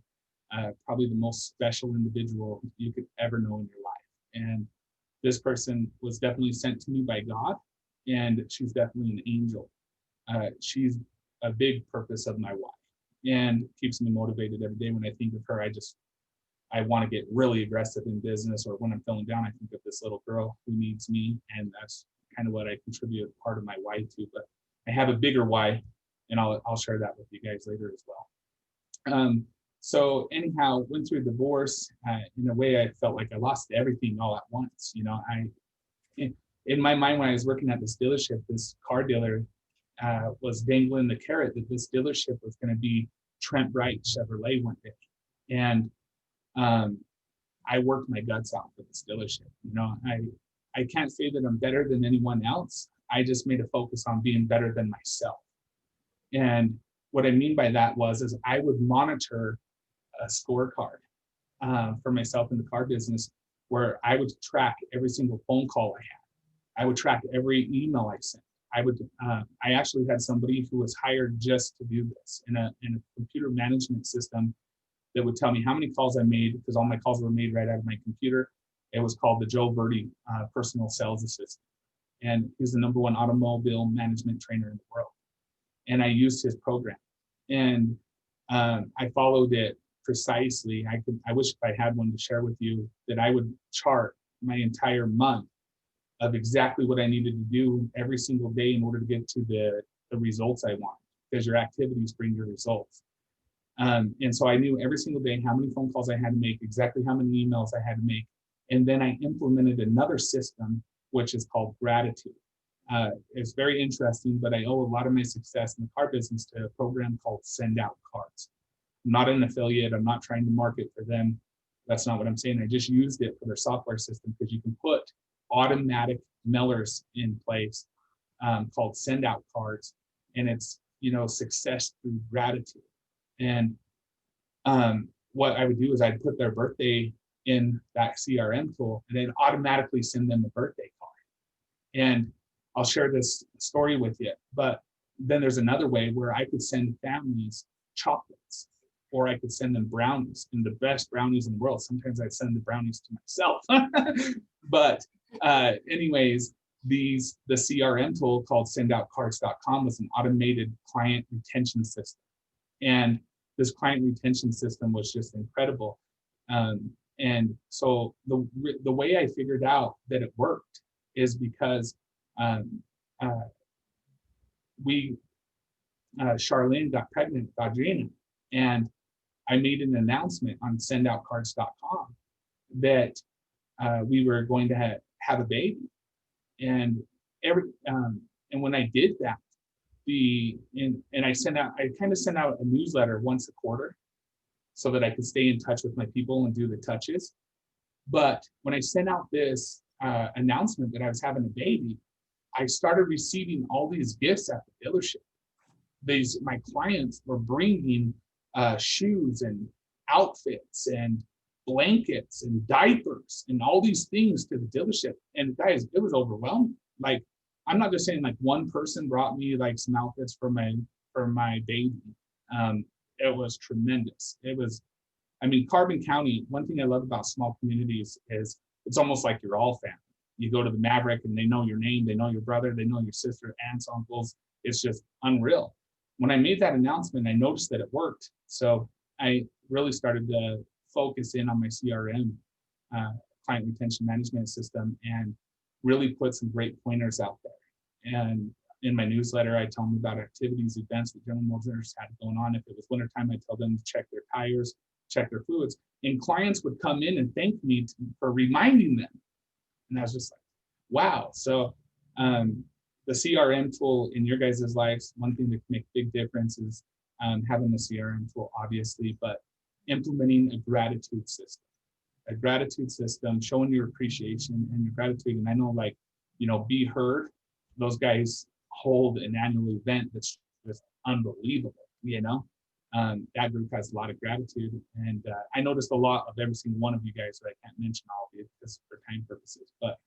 S7: Probably the most special individual you could ever know in your life. And this person was definitely sent to me by God, and she's definitely an angel. She's a big purpose of my why. and keeps me motivated every day. When I think of her, I want to get really aggressive in business, or when I'm feeling down, I think of this little girl who needs me, and that's kind of what I contribute part of my why to. But I have a bigger why, and I'll share that with you guys later as well. So anyhow, went through a divorce. In a way, I felt like I lost everything all at once. You know, in my mind, when I was working at this dealership, this car dealer was dangling the carrot that this dealership was going to be Trent Bright Chevrolet one day. And I worked my guts out for this dealership. You know, I can't say that I'm better than anyone else. I just made a focus on being better than myself. And what I mean by that is I would monitor a scorecard for myself in the car business, where I would track every single phone call I had. I would track every email I sent. I actually had somebody who was hired just to do this in a computer management system that would tell me how many calls I made, because all my calls were made right out of my computer. It was called the Joe Verdi Personal Sales Assistant. And he's the #1 automobile management trainer in the world. And I used his program. And I followed it precisely. I wish if I had one to share with you, that I would chart my entire month of exactly what I needed to do every single day in order to get to the results I want, because your activities bring your results. And so I knew every single day how many phone calls I had to make, exactly how many emails I had to make. And then I implemented another system, which is called gratitude. It's very interesting, but I owe a lot of my success in the car business to a program called Send Out Cards. I'm not an affiliate. I'm not trying to market for them. That's not what I'm saying. I just used it for their software system, because you can put automatic mailers in place called Send Out Cards. And it's, you know, success through gratitude. And what I would do is I'd put their birthday in that CRM tool, and then automatically send them a birthday card. And I'll share this story with you. But then there's another way where I could send families chocolates, or I could send them brownies, and the best brownies in the world. Sometimes I send the brownies to myself. But anyways, the CRM tool called sendoutcards.com was an automated client retention system. And this client retention system was just incredible. And so the way I figured out that it worked is because Charlene got pregnant with Audrina, and I made an announcement on sendoutcards.com that we were going to have a baby. And when I did that, I kind of sent out a newsletter once a quarter so that I could stay in touch with my people and do the touches. But when I sent out this announcement that I was having a baby, I started receiving all these gifts at the dealership. My clients were bringing shoes and outfits and blankets and diapers and all these things to the dealership. And guys, it was overwhelming. Like, I'm not just saying like one person brought me like some outfits for my baby. It was tremendous. Carbon County, one thing I love about small communities is it's almost like you're all family. You go to the Maverick and they know your name, they know your brother, they know your sister, aunts, uncles. It's just unreal. When I made that announcement, I noticed that it worked. So I really started to focus in on my CRM, client retention management system, and really put some great pointers out there. And in my newsletter, I tell them about activities, events that General Motors had going on. If it was wintertime, I tell them to check their tires, check their fluids. And clients would come in and thank me for reminding them. And I was just like, wow. So the CRM tool in your guys' lives, one thing that can make a big difference is having the CRM tool, obviously, but implementing a gratitude system. A gratitude system, showing your appreciation and your gratitude. And I know, like, Be Heard, those guys hold an annual event that's just unbelievable, that group has a lot of gratitude. And I noticed a lot of every single one of you guys, but I can't mention all of you because for time purposes, but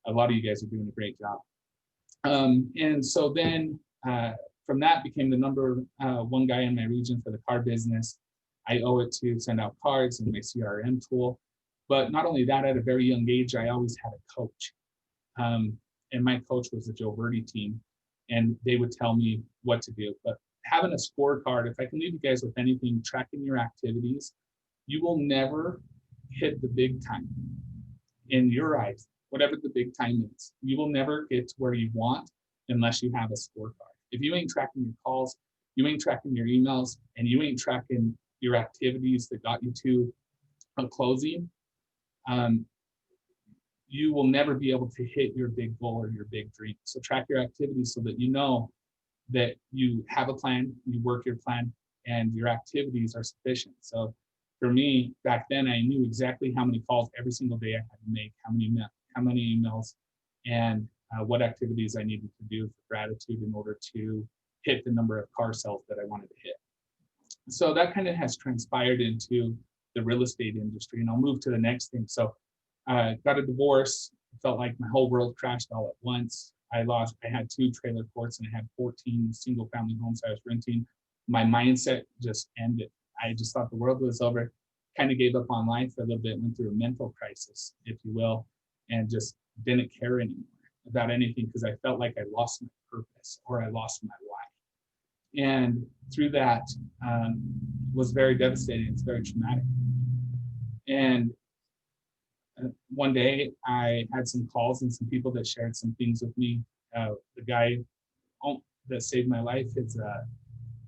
S7: a lot of you guys are doing a great job. And so then from that became the #1 guy in my region for the car business. I owe it to Send Out Cards and my CRM tool. But not only that, at a very young age, I always had a coach. And my coach was the Joe Verdi team. And they would tell me what to do. But having a scorecard, if I can leave you guys with anything, tracking your activities, you will never hit the big time in your eyes, whatever the big time is. You will never get to where you want unless you have a scorecard. If you ain't tracking your calls, you ain't tracking your emails, and you ain't tracking your activities that got you to a closing, you will never be able to hit your big goal or your big dream. So track your activities so that you know that you have a plan, you work your plan, and your activities are sufficient. So for me, back then, I knew exactly how many calls every single day I had to make, how many emails, and what activities I needed to do for gratitude in order to hit the number of car sales that I wanted to hit. So that kind of has transpired into the real estate industry, and I'll move to the next thing. So I got a divorce. Felt like my whole world crashed all at once. I had 2 trailer courts and I had 14 single family homes I was renting. My mindset just ended. I just thought the world was over, kind of gave up on life for a little bit, went through a mental crisis, if you will, and just didn't care anymore about anything because I felt like I lost my purpose or I lost my why. And through that was very devastating. It's very traumatic. And one day I had some calls and some people that shared some things with me. The guy that saved my life,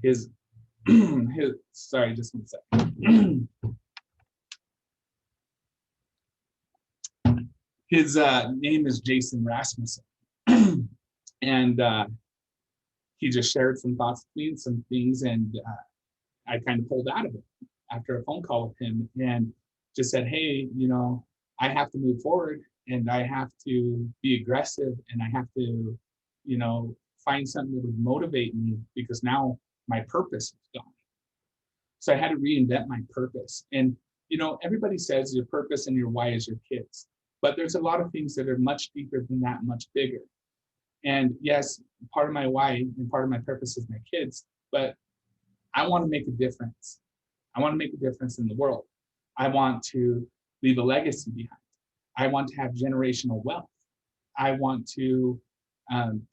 S7: his sorry, just one second. His name is Jason Rasmussen. And he just shared some thoughts with me and some things, and I kind of pulled out of it after a phone call with him and just said, hey, I have to move forward and I have to be aggressive and I have to, find something that would motivate me because now my purpose is gone. So I had to reinvent my purpose. And, everybody says your purpose and your why is your kids, but there's a lot of things that are much deeper than that, much bigger. And yes, part of my why and part of my purpose is my kids, but I want to make a difference. I want to make a difference in the world. I want to leave a legacy behind. I want to have generational wealth. I want to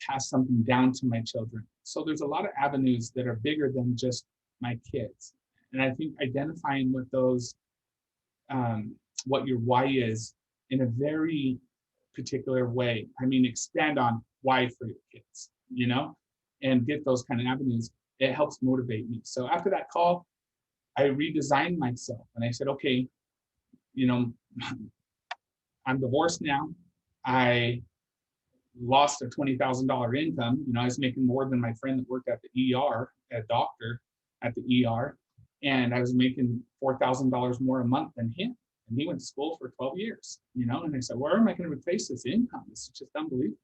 S7: pass something down to my children. So there's a lot of avenues that are bigger than just my kids. And I think identifying with those, what your why is in a very particular way. I mean, expand on why for your kids, and get those kind of avenues. It helps motivate me. So after that call, I redesigned myself and I said, okay, I'm divorced now. I lost a $20,000 income. I was making more than my friend that worked at the ER, a doctor at the ER. And I was making $4,000 more a month than him. And he went to school for 12 years, and I said, where am I going to replace this income? This is just unbelievable.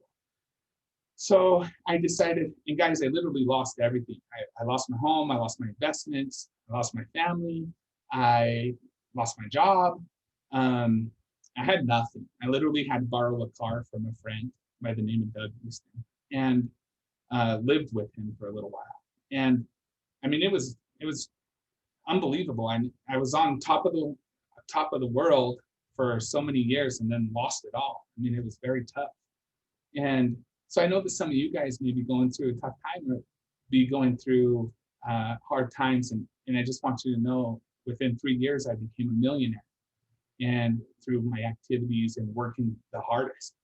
S7: So I decided, and guys, I literally lost everything. I lost my home. I lost my investments. I lost my family. I lost my job. I had nothing. I literally had to borrow a car from a friend by the name of Doug Houston and lived with him for a little while. And I mean, it was unbelievable. I was on top of the world for so many years and then lost it all. I mean, it was very tough. And so I know that some of you guys may be going through a tough time or be going through hard times. And I just want you to know, within 3 years, I became a millionaire. And through my activities and working the hardest.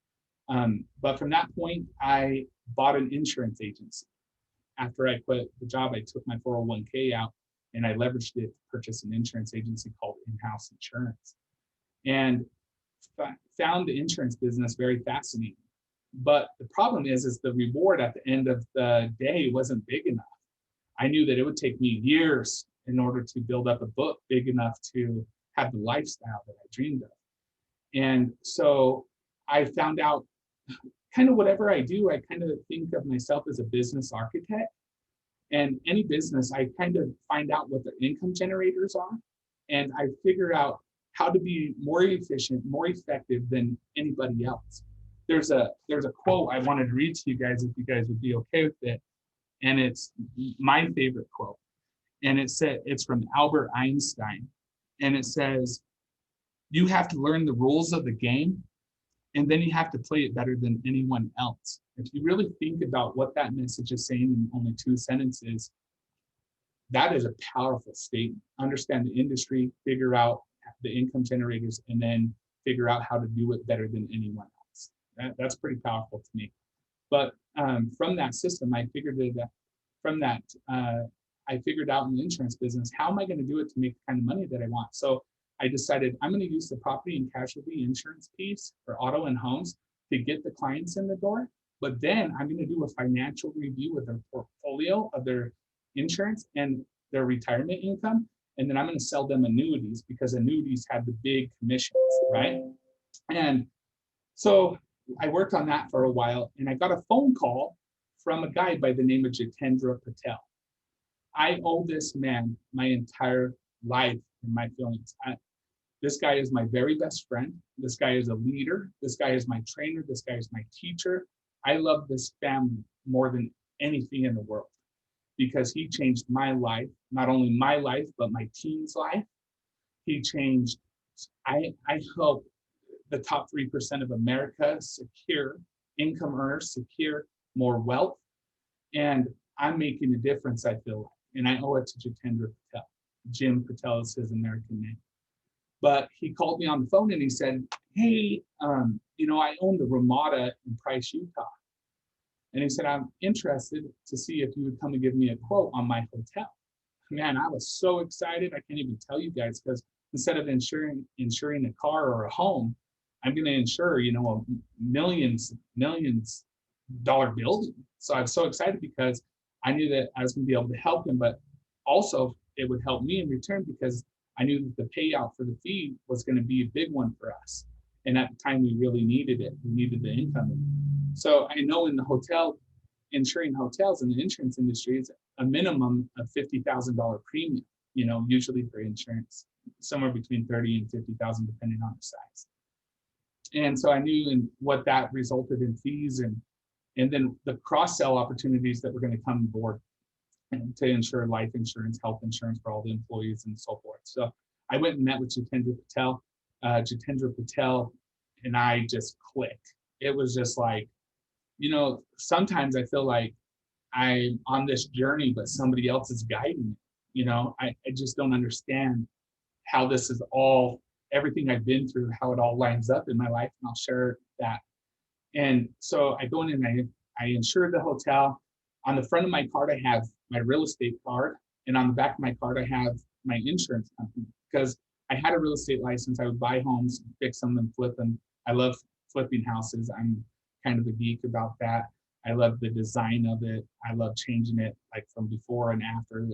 S7: But from that point, I bought an insurance agency. After I quit the job, I took my 401k out and I leveraged it to purchase an insurance agency called In-House Insurance. And found the insurance business very fascinating. But the problem is the reward at the end of the day wasn't big enough. I knew that it would take me years in order to build up a book big enough to have the lifestyle that I dreamed of. And so I found out kind of whatever I do, I kind of think of myself as a business architect. And any business, I kind of find out what the income generators are. And I figure out how to be more efficient, more effective than anybody else. There's a quote I wanted to read to you guys, if you guys would be okay with it. And it's my favorite quote. And it's from Albert Einstein. And it says, you have to learn the rules of the game, and then you have to play it better than anyone else. If you really think about what that message is saying in only 2 sentences, that is a powerful statement. Understand the industry, figure out the income generators, and then figure out how to do it better than anyone else. That's pretty powerful to me. But from that system, I figured that from that, I figured out in the insurance business, how am I going to do it to make the kind of money that I want? So I decided I'm going to use the property and casualty insurance piece for auto and homes to get the clients in the door. But then I'm going to do a financial review of their portfolio of their insurance and their retirement income. And then I'm going to sell them annuities because annuities have the big commissions, right? And so I worked on that for a while, and I got a phone call from a guy by the name of Jitendra Patel. I owe this man my entire life and my feelings. This guy is my very best friend. This guy is a leader. This guy is my trainer. This guy is my teacher. I love this family more than anything in the world because he changed my life, not only my life, but my team's life. He changed, I hope the top 3% of America secure, income earners secure more wealth. And I'm making a difference, I feel like. And I owe it to Jitendra Patel. Jim Patel is his American name. But he called me on the phone and he said, hey, I own the Ramada in Price, Utah. And he said, I'm interested to see if you would come and give me a quote on my hotel. Man, I was so excited. I can't even tell you guys, because instead of insuring a car or a home, I'm going to insure, a millions dollar building. So I was so excited because I knew that I was going to be able to help him, but also it would help me in return because I knew that the payout for the fee was going to be a big one for us. And at the time we really needed it. We needed the income. So I know in the insuring hotels in the insurance industry, it's a minimum of $50,000 premium, usually for insurance, somewhere between 30 and 50,000, depending on the size. And so I knew what that resulted in fees and then the cross-sell opportunities that were going to come aboard and to insure life insurance, health insurance for all the employees and so forth. So I went and met with Jitendra Patel. Jitendra Patel and I just clicked. It was just like, sometimes I feel like I'm on this journey, but somebody else is guiding me. I just don't understand how this is all, everything I've been through, how it all lines up in my life, and I'll share that. And so I go in and I insure the hotel. On the front of my card, I have my real estate card, and on the back of my card, I have my insurance company because I had a real estate license. I would buy homes, fix them, and flip them. I love flipping houses. I'm kind of a geek about that. I love the design of it. I love changing it, like from before and after.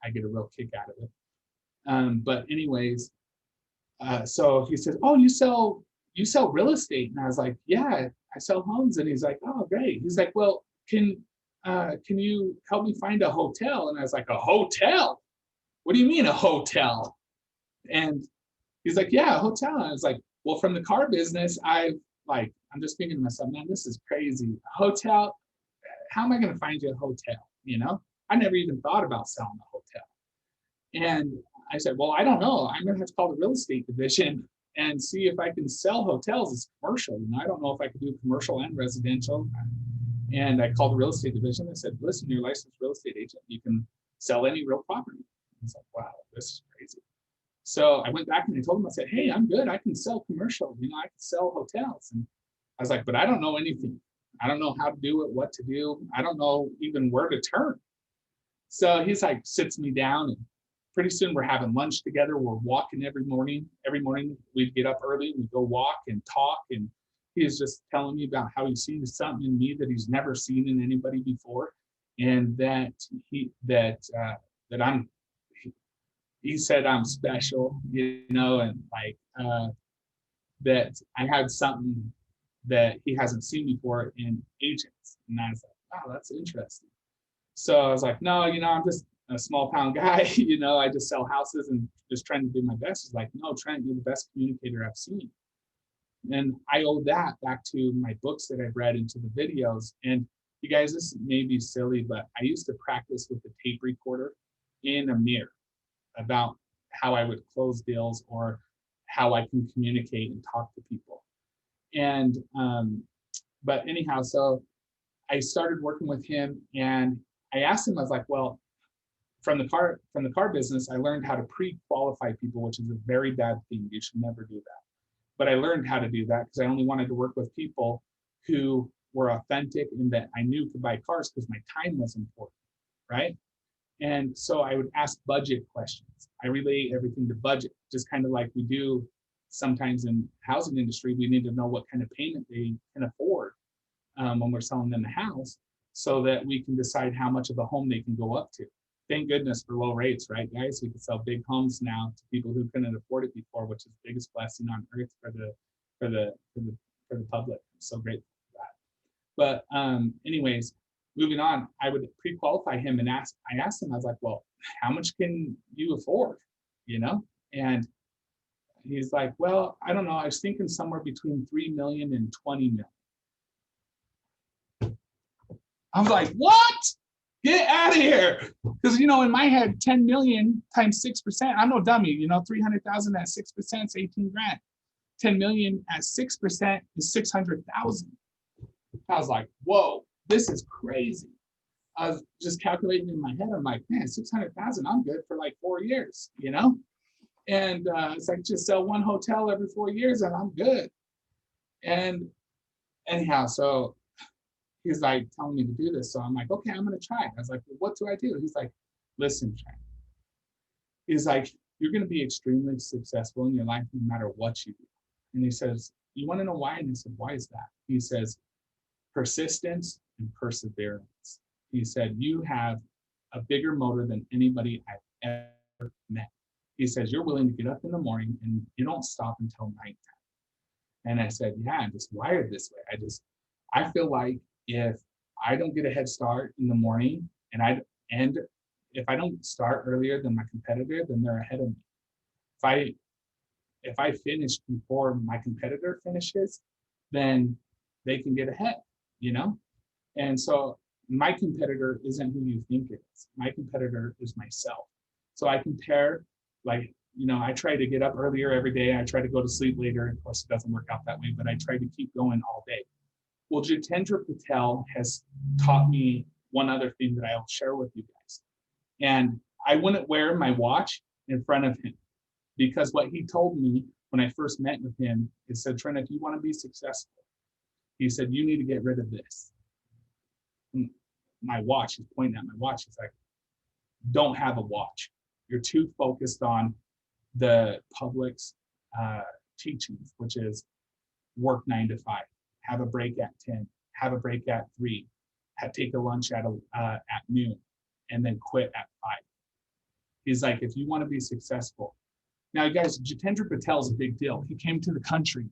S7: I get a real kick out of it. But anyways, so he says, "Oh, you sell real estate?" And I was like, "Yeah, I sell homes." And he's like, "Oh, great." He's like, "Well, can you help me find a hotel?" And I was like, "A hotel? What do you mean a hotel?" And he's like, "Yeah, a hotel." And I was like, "Well, from the car business, I'm just thinking to myself, man, this is crazy. A hotel? How am I going to find you a hotel? I never even thought about selling a hotel." And I said, "Well, I don't know. I'm going to have to call the real estate division and see if I can sell hotels as commercial. I don't know if I could do commercial and residential." And I called the real estate division. I said, "Listen, you're a licensed real estate agent. You can sell any real property." I was like, "Wow, this is crazy." So I went back and I told him, I said, "Hey, I'm good. I can sell commercial. I can sell hotels." And I was like, "But I don't know anything. I don't know how to do it, what to do. I don't know even where to turn." So he's like, sits me down, and pretty soon we're having lunch together. We're walking every morning. Every morning we'd get up early, we'd go walk and talk. And he's just telling me about how he's seen something in me that he's never seen in anybody before. And that he said I'm special, and that I had something that he hasn't seen before in agents. And I was like, "Wow, that's interesting." So I was like, "No, I'm just a small town guy. I just sell houses and just trying to do my best." He's like, "No, Trent, you're the best communicator I've seen." And I owe that back to my books that I've read and to the videos. And you guys, this may be silly, but I used to practice with a tape recorder in a mirror about how I would close deals or how I can communicate and talk to people. And, but anyhow, so I started working with him and I asked him, I was like, "Well, from the car business, I learned how to pre-qualify people, which is a very bad thing. You should never do that. But I learned how to do that because I only wanted to work with people who were authentic and that I knew could buy cars because my time was important, right? And so I would ask budget questions. I relate everything to budget, just kind of like we do sometimes in housing industry. We need to know what kind of payment they can afford when we're selling them a house so that we can decide how much of a home they can go up to. Thank goodness for low rates, right, guys? We can sell big homes now to people who couldn't afford it before, which is the biggest blessing on earth for the public. I'm so grateful for that. But anyways, moving on, I would pre-qualify him and I asked him, I was like, well, how much can you afford? You know? And he's like, well, I don't know. I was thinking somewhere between 3 million and 20 million. I was like, what? Get out of here. Because, you know, in my head, 10 million times 6%, I'm no dummy, you know, 300,000 at 6% is 18 grand. 10 million at 6% is 600,000. I was like, whoa, this is crazy. I was just calculating in my head. I'm like, man, 600,000, I'm good for like 4 years, you know? And it's like, just sell one hotel every 4 years and I'm good. And anyhow, so he's like telling me to do this. So I'm like, okay, I'm going to try. I was like, well, what do I do? He's like, listen, Trent. He's like, you're going to be extremely successful in your life no matter what you do. And he says, you want to know why? And I said, why is that? He says, persistence and perseverance. He said, you have a bigger motor than anybody I've ever met. He says, you're willing to get up in the morning and you don't stop until nighttime. And I said, yeah, I'm just wired this way. I feel like if I don't get a head start in the morning and if I don't start earlier than my competitor, then they're ahead of me. If I finish before my competitor finishes, then they can get ahead, you know? And so my competitor isn't who you think it is. My competitor is myself. So I compare, like, you know, I try to get up earlier every day. I try to go to sleep later. Of course, it doesn't work out that way, but I try to keep going all day. Well, Jitendra Patel has taught me one other thing that I'll share with you guys. And I wouldn't wear my watch in front of him because what he told me when I first met with him, he said, Trent, if you want to be successful, he said, you need to get rid of this. My watch, he's pointing at my watch. He's like, don't have a watch. You're too focused on the public's teachings, which is work 9 to 5, have a break at 10, have a break at 3, take a lunch at noon, and then quit at 5. He's like, if you want to be successful. Now, you guys, Jitendra Patel is a big deal. He came to the country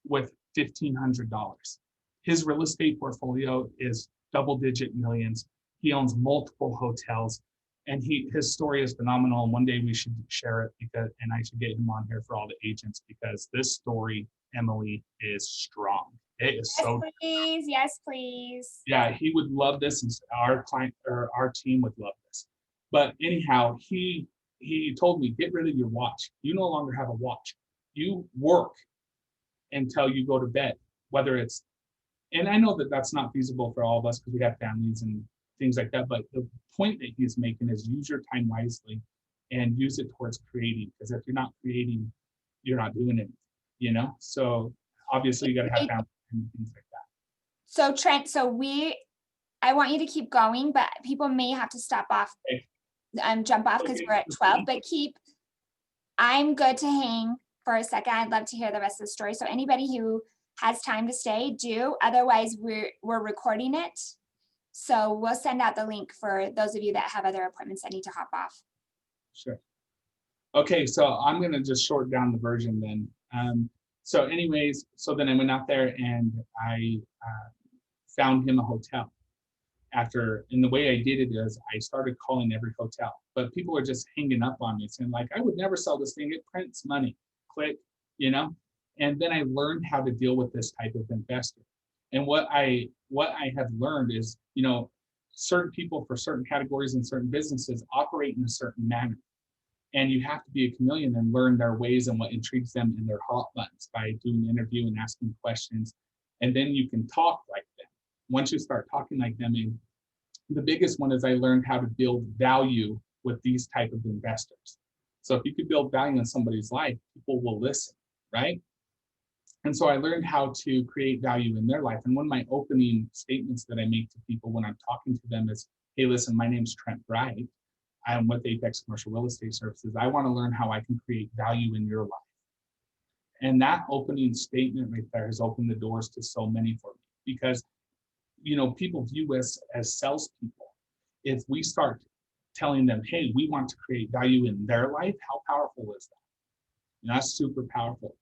S7: with $1,500. His real estate portfolio is double-digit millions. He owns multiple hotels, and his story is phenomenal. And one day we should share it and I should get him on here for all the agents because this story, Emily, is strong. It is so.
S1: Please, yes, please.
S7: Yeah, he would love this, and our client or our team would love this. But anyhow, he told me, get rid of your watch. You no longer have a watch. You work until you go to bed, whether it's, and I know that that's not feasible for all of us because we have families and things like that. But the point that he's making is use your time wisely and use it towards creating. Because if you're not creating, you're not doing it, you know? So obviously you got to have family and things like that.
S1: So Trent, I want you to keep going, but people may have to stop off, jump off because we're at 12, but I'm good to hang for a second. I'd love to hear the rest of the story. So anybody who has time to stay, do. Otherwise, we're recording it. So we'll send out the link for those of you that have other appointments that need to hop off.
S7: Sure. Okay, so I'm going to just short down the version then. So anyways, so then I went out there and I found him a hotel. And the way I did it is I started calling every hotel, but people were just hanging up on me saying like, I would never sell this thing. It prints money, click, you know? And then I learned how to deal with this type of investor. And what I have learned is, you know, certain people for certain categories and certain businesses operate in a certain manner. And you have to be a chameleon and learn their ways and what intrigues them in their hot buttons by doing an interview and asking questions. And then you can talk like them. Once you start talking like them, and the biggest one is I learned how to build value with these type of investors. So if you could build value in somebody's life, people will listen, right? And so I learned how to create value in their life. And one of my opening statements that I make to people when I'm talking to them is, hey, listen, my name's Trent Bright. I'm with Apex Commercial Real Estate Services. I want to learn how I can create value in your life. And that opening statement right there has opened the doors to so many for me, because, you know, people view us as salespeople. If we start telling them, hey, we want to create value in their life, how powerful is that? And that's super powerful.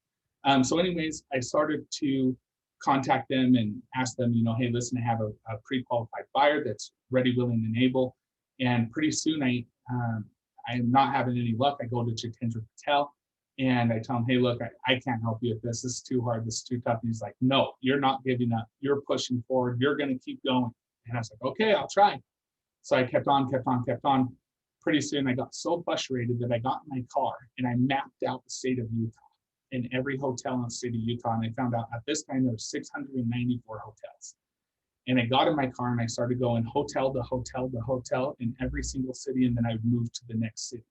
S7: So anyways, I started to contact them and ask them, you know, hey, listen, I have a pre-qualified buyer that's ready, willing, and able. And pretty soon I'm not having any luck. I go to Jitendra Patel and I tell him, hey, look, I can't help you with this. This is too hard. This is too tough. And he's like, no, you're not giving up. You're pushing forward. You're going to keep going. And I was like, okay, I'll try. So I kept on. Pretty soon I got so frustrated that I got in my car and I mapped out the state of Utah in every hotel in the state of Utah. And I found out at this time there were 694 hotels. And I got in my car and I started going hotel to hotel to hotel in every single city. And then I moved to the next city.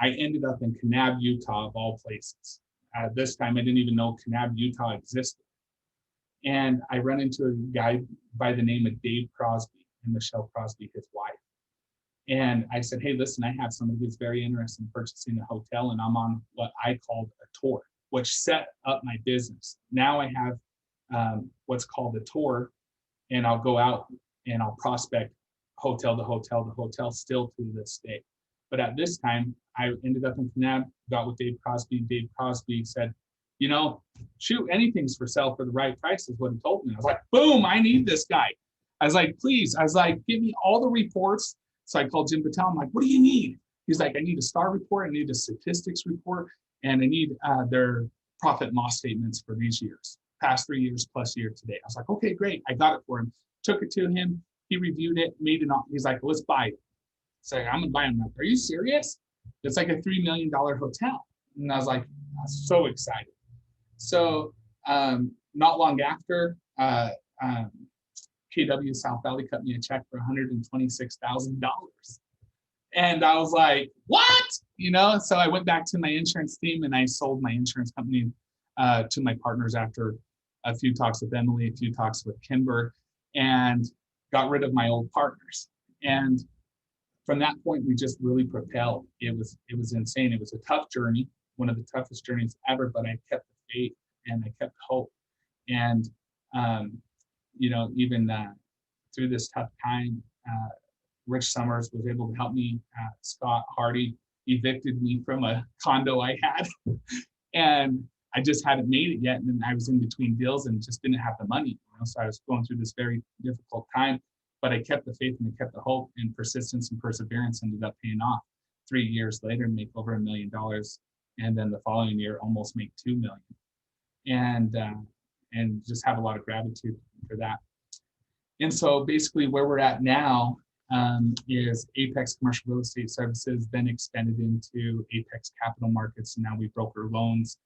S7: I ended up in Kanab, Utah, of all places. At this time, I didn't even know Kanab, Utah existed. And I run into a guy by the name of Dave Crosby and Michelle Crosby, his wife. And I said, hey, listen, I have somebody who's very interested in purchasing a hotel, and I'm on what I called a tour, which set up my business. Now I have what's called a tour, and I'll go out and I'll prospect hotel to hotel to hotel still to this day. But at this time, I ended up in Kanab, got with Dave Crosby. Dave Crosby said, you know, shoot, anything's for sale for the right price is what he told me. I was like, boom, I need this guy. I was like, please, I was like, give me all the reports. So I called Jim Patel. I'm like, what do you need? He's like, I need a STAR report. I need a statistics report. And I need their profit and loss statements for these years, past 3 years plus year to date. I was like, okay, great. I got it for him. Took it to him. He reviewed it, made it on. He's like, let's buy it. So I'm going to buy it. I'm like, are you serious? It's like a $3 million hotel. And I was like, I was so excited. So not long after, KW South Valley cut me a check for $126,000. And I was like, what? You know, so I went back to my insurance team and I sold my insurance company to my partners after a few talks with Emily, a few talks with Kimber, and got rid of my old partners. And from that point, we just really propelled. It was insane. It was a tough journey, one of the toughest journeys ever, but I kept the faith and I kept hope. And you know, even through this tough time, Rich Summers was able to help me. Scott Hardy evicted me from a condo I had, and I just hadn't made it yet. And then I was in between deals and just didn't have the money. You know? So I was going through this very difficult time, but I kept the faith and I kept the hope, and persistence and perseverance ended up paying off. 3 years later, make over $1 million, and then the following year, almost make $2 million, and just have a lot of gratitude for that. And so basically where we're at now is Apex Commercial Real Estate Services, then expanded into Apex Capital Markets. And now we broker loans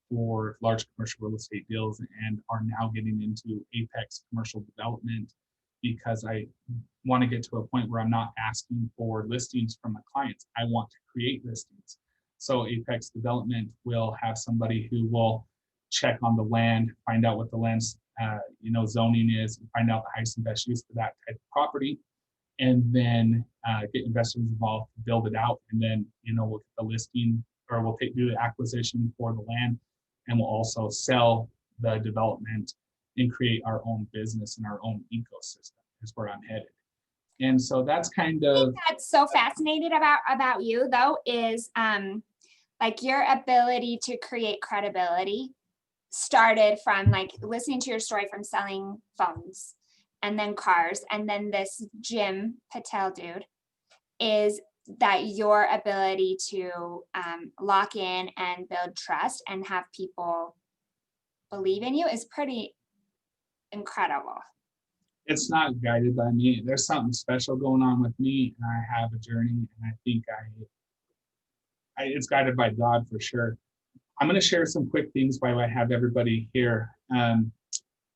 S7: for large commercial real estate deals, and are now getting into Apex Commercial Development, because I want to get to a point where I'm not asking for listings from my clients. I want to create listings. So Apex Development will have somebody who will check on the land, find out what the land's zoning is, and find out the highest and best use for that type of property, and then get investors involved to build it out. And then we'll get the listing, or we'll do the acquisition for the land, and we'll also sell the development and create our own business and our own ecosystem is where I'm headed. And so that's kind of
S1: that's so fascinating about you though, is like your ability to create credibility started from like listening to your story from selling phones and then cars, and then this Jim Patel dude, is that your ability to lock in and build trust and have people believe in you is pretty incredible.
S7: It's not guided by me. There's something special going on with me, and I have a journey, and I think it's guided by God for sure. I'm going to share some quick things while I have everybody here.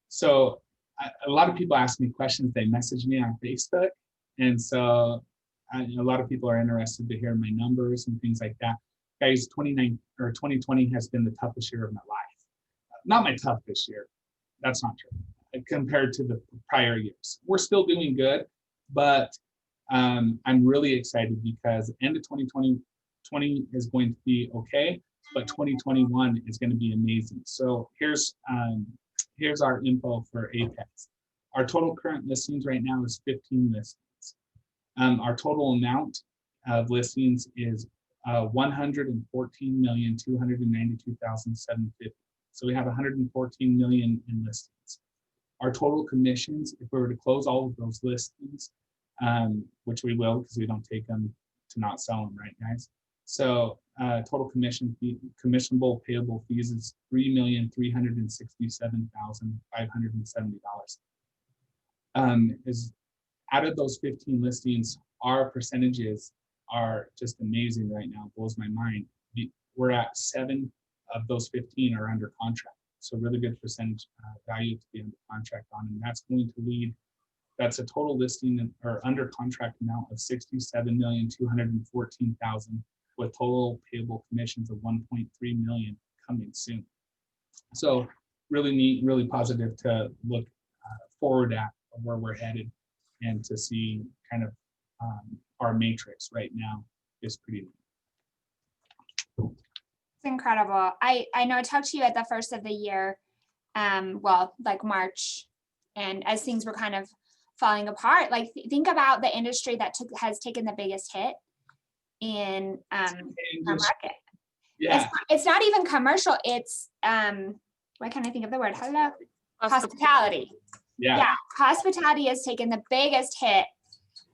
S7: So a lot of people ask me questions. They message me on Facebook. And so a lot of people are interested to hear my numbers and things like that. Guys, 2020 has been the toughest year of my life. Not my toughest year. That's not true. Compared to the prior years, we're still doing good, but I'm really excited because end of 2020 is going to be okay, but 2021 is going to be amazing. So here's our info for Apex. Our total current listings right now is 15 listings. Our total amount of listings is 114,292,750. So we have 114 million in listings. Our total commissions, if we were to close all of those listings, which we will because we don't take them to not sell them, right, guys? So total commissionable payable fees is $3,367,570. Is out of those 15 listings, our percentages are just amazing right now. It blows my mind. We're at 7 of those 15 are under contract. So really good percentage value to be under contract on, and that's going to lead. That's a total listing or under contract amount of $67,214,000 with total payable commissions of 1.3 million coming soon. So really neat, really positive to look forward at where we're headed and to see kind of our matrix right now is pretty neat.
S1: It's incredible. I know I talked to you at the first of the year, well, like March, and as things were kind of falling apart, like think about the industry that has taken the biggest hit in our market.
S7: Yeah.
S1: It's not even commercial. It's why can't I think of the word? Hello, hospitality. Yeah, hospitality has taken the biggest hit.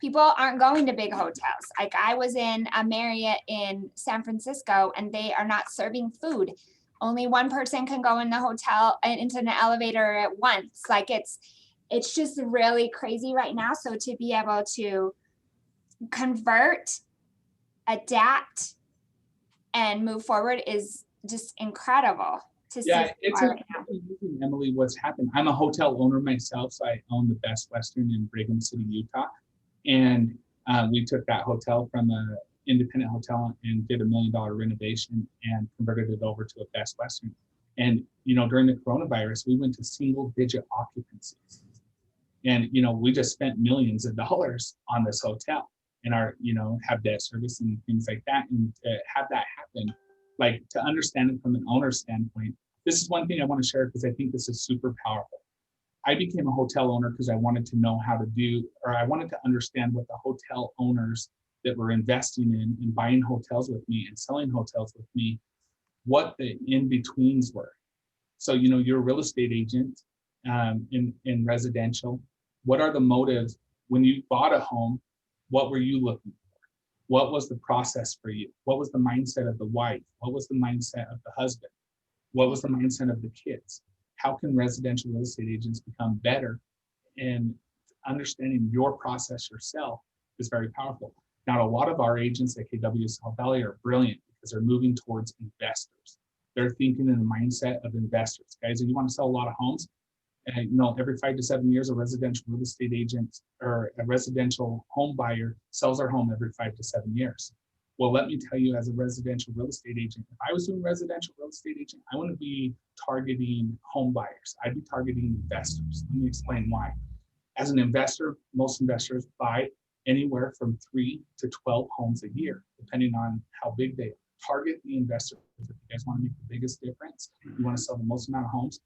S1: People aren't going to big hotels. Like I was in a Marriott in San Francisco and they are not serving food. Only one person can go in the hotel and into an elevator at once. Like it's just really crazy right now. So to be able to convert, adapt, and move forward is just incredible to see.
S7: Yeah, it's amazing, Emily, what's happened. I'm a hotel owner myself, so I own the Best Western in Brigham City, Utah. And we took that hotel from an independent hotel and did $1 million renovation and converted it over to a Best Western. And, you know, during the coronavirus, we went to single-digit occupancies. And, you know, we just spent millions of dollars on this hotel and have debt service and things like that. And to have that happen, like to understand it from an owner's standpoint, this is one thing I want to share because I think this is super powerful. I became a hotel owner because I wanted to know how to I wanted to understand what the hotel owners that were investing in and buying hotels with me and selling hotels with me, what the in-betweens were. So, you know, you're a real estate agent in residential. What are the motives when you bought a home? What were you looking for? What was the process for you? What was the mindset of the wife? What was the mindset of the husband? What was the mindset of the kids? How can residential real estate agents become better? And understanding your process yourself is very powerful. Now, a lot of our agents at KW South Valley are brilliant because they're moving towards investors. They're thinking in the mindset of investors. Guys, if you want to sell a lot of homes, every 5 to 7 years, a residential real estate agent or a residential home buyer sells their home every 5 to 7 years. Well, let me tell you, as a residential real estate agent, if I was doing residential real estate agent, I wouldn't be targeting home buyers. I'd be targeting investors. Let me explain why. As an investor, most investors buy anywhere from 3 to 12 homes a year, depending on how big they are. Target the investors. If you guys want to make the biggest difference, you want to sell the most amount of homes,